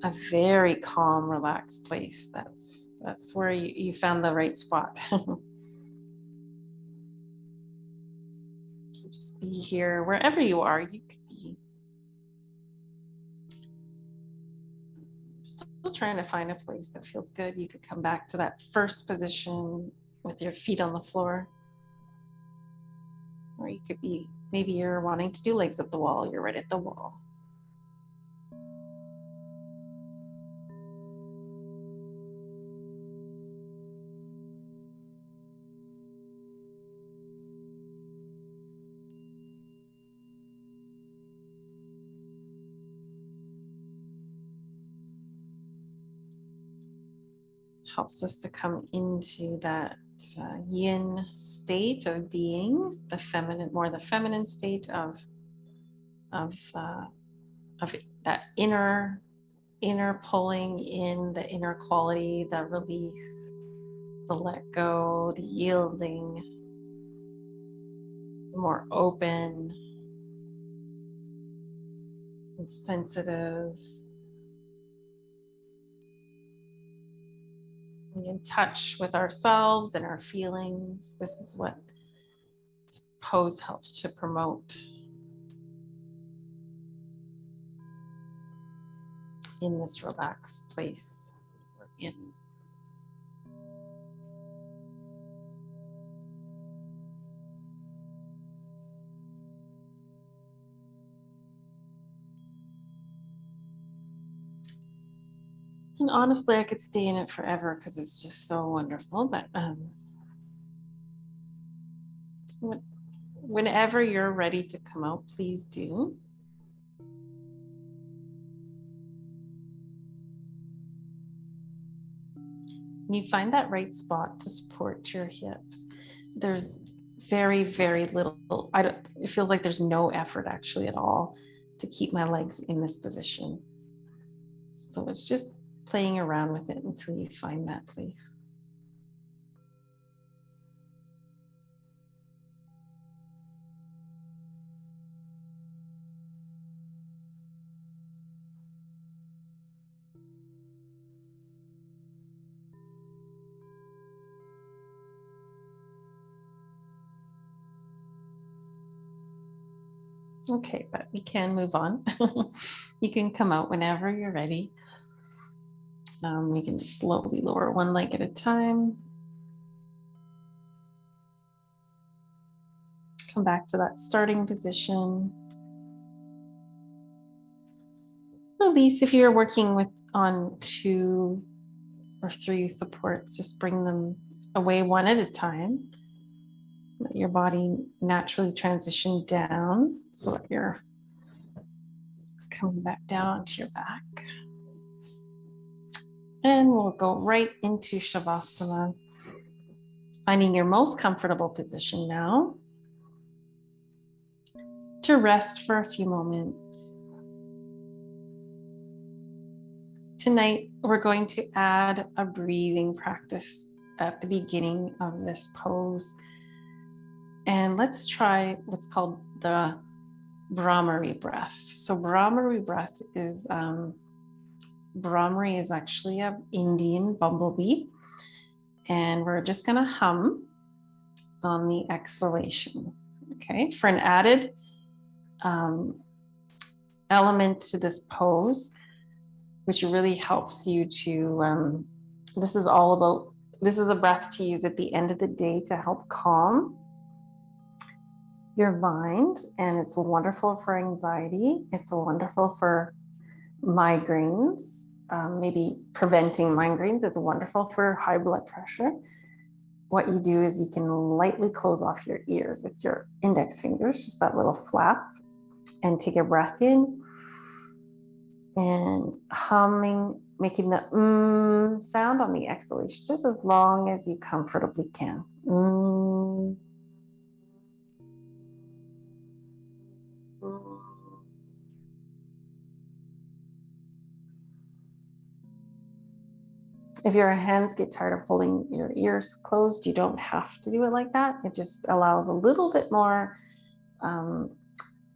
[SPEAKER 1] a very calm, relaxed place, that's where you found the right spot. Just be here wherever you are. You could be still trying to find a place that feels good. You could come back to that first position with your feet on the floor. Or you could be, maybe you're wanting to do legs up the wall. You're right at the wall. Helps us to come into that yin state of being, the feminine state of that inner pulling in, the inner quality, the release, the let go, the yielding, the more open and sensitive. In touch with ourselves and our feelings. This is what this pose helps to promote in this relaxed place we're in. And honestly, I could stay in it forever because it's just so wonderful. But whenever you're ready to come out, please do. And you find that right spot to support your hips. There's very, very little, it feels like there's no effort actually at all to keep my legs in this position. So it's just playing around with it until you find that place. Okay, but we can move on. You can come out whenever you're ready. You can just slowly lower one leg at a time. Come back to that starting position. Release if you're working on 2 or 3 supports, just bring them away one at a time. Let your body naturally transition down so that you're coming back down to your back. And we'll go right into Shavasana. Finding your most comfortable position now to rest for a few moments. Tonight, we're going to add a breathing practice at the beginning of this pose. And let's try what's called the Brahmari breath. So Brahmari breath is, Brahmari is actually an Indian bumblebee. And we're just gonna hum on the exhalation, okay? For an added element to this pose, which really helps you to, this is a breath to use at the end of the day to help calm your mind. And it's wonderful for anxiety. It's wonderful for migraines, maybe preventing migraines. It's wonderful for high blood pressure. What you do is you can lightly close off your ears with your index fingers, just that little flap, and take a breath in and humming, making the sound on the exhalation, just as long as you comfortably can. If your hands get tired of holding your ears closed, you don't have to do it like that. It just allows a little bit more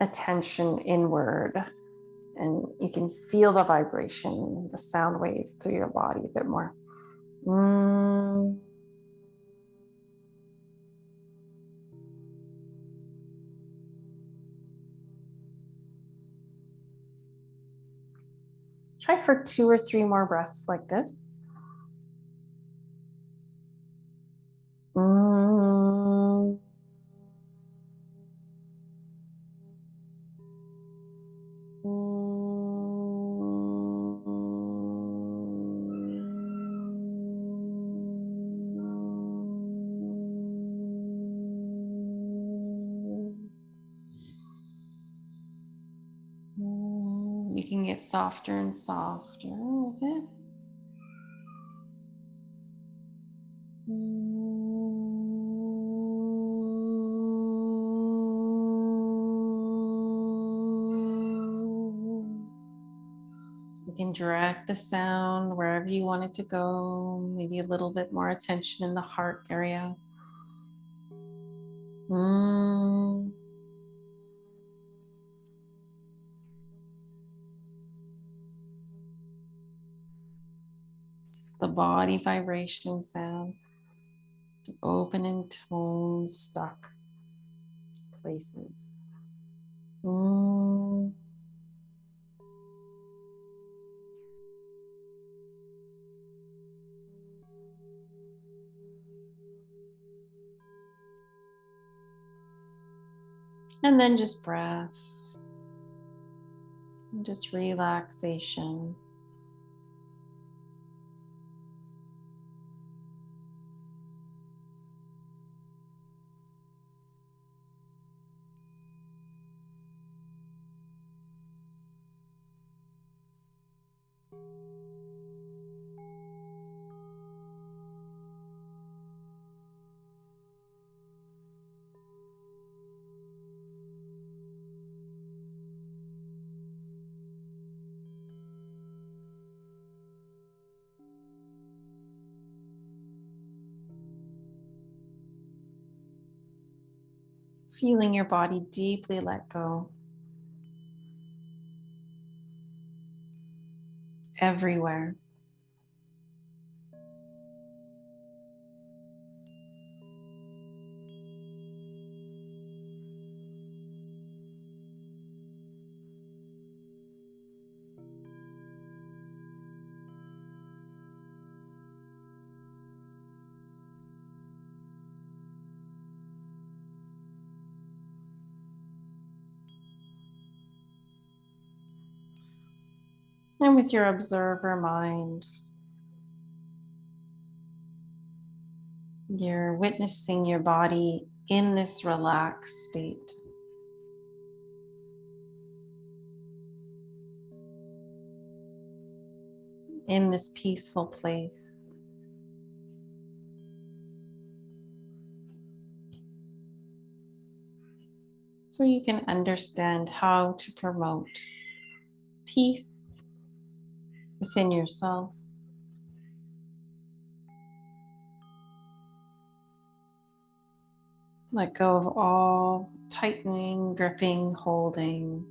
[SPEAKER 1] attention inward, and you can feel the vibration, the sound waves through your body a bit more. Try for 2 or 3 more breaths like this. You can get softer and softer with it. You can direct the sound wherever you want it to go, maybe a little bit more attention in the heart area. It's the body vibration sound to open and tone stuck places. And then just breath, and just relaxation. Feeling your body deeply let go. Everywhere. And with your observer mind, you're witnessing your body in this relaxed state. in this peaceful place. So you can understand how to promote peace within yourself. Let go of all tightening, gripping, holding,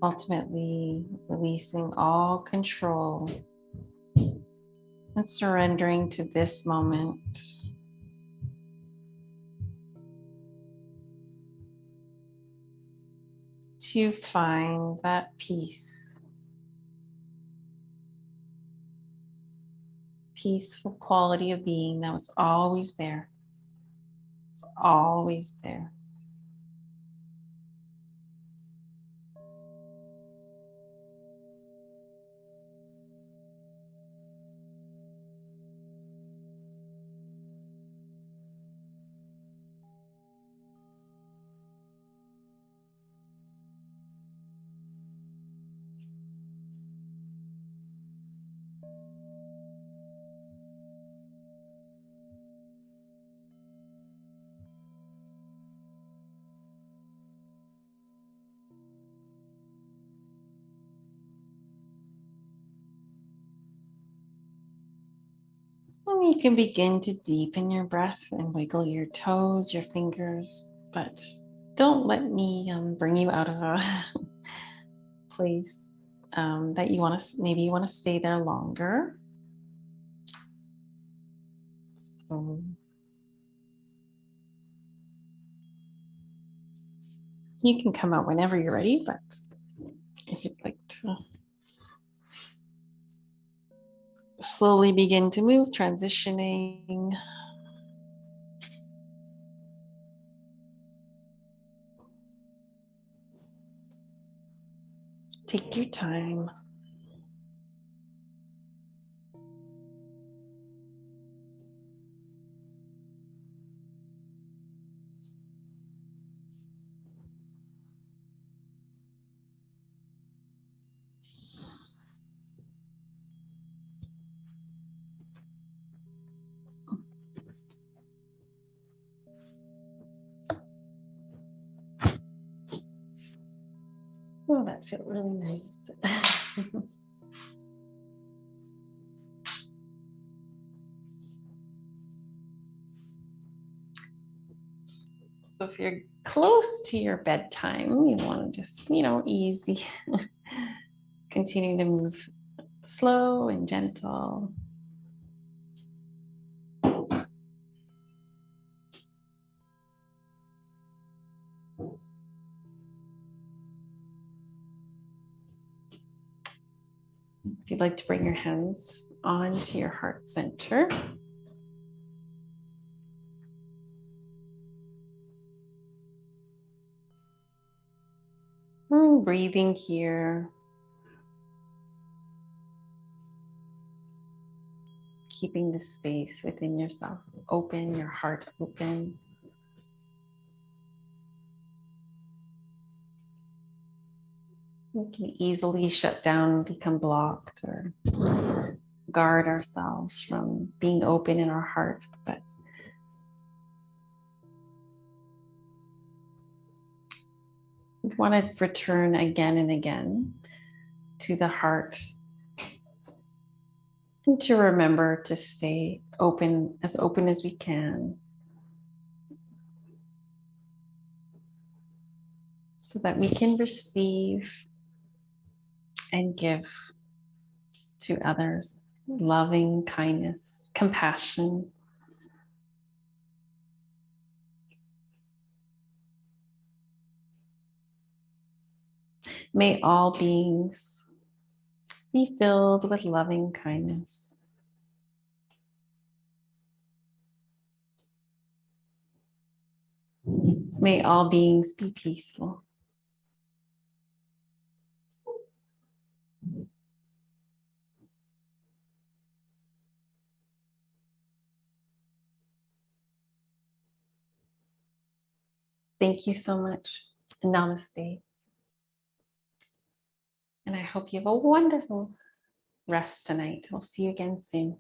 [SPEAKER 1] ultimately releasing all control and surrendering to this moment. To find that peace, peaceful quality of being that was always there. It's always there. And you can begin to deepen your breath and wiggle your toes, your fingers, but don't let me bring you out of a place that you want to, maybe you want to stay there longer. So you can come out whenever you're ready, but if you'd like to slowly begin to move, transitioning. Take your time. Oh, that felt really nice. So if you're close to your bedtime, you want to just, easy, continue to move slow and gentle. If you'd like to bring your hands onto your heart center. Breathing here. Keeping the space within yourself open, your heart open. We can easily shut down, become blocked, or guard ourselves from being open in our heart, but we want to return again and again to the heart and to remember to stay open as we can, so that we can receive and give to others loving kindness, compassion. May all beings be filled with loving kindness. May all beings be peaceful. Thank you so much. Namaste. And I hope you have a wonderful rest tonight. We'll see you again soon.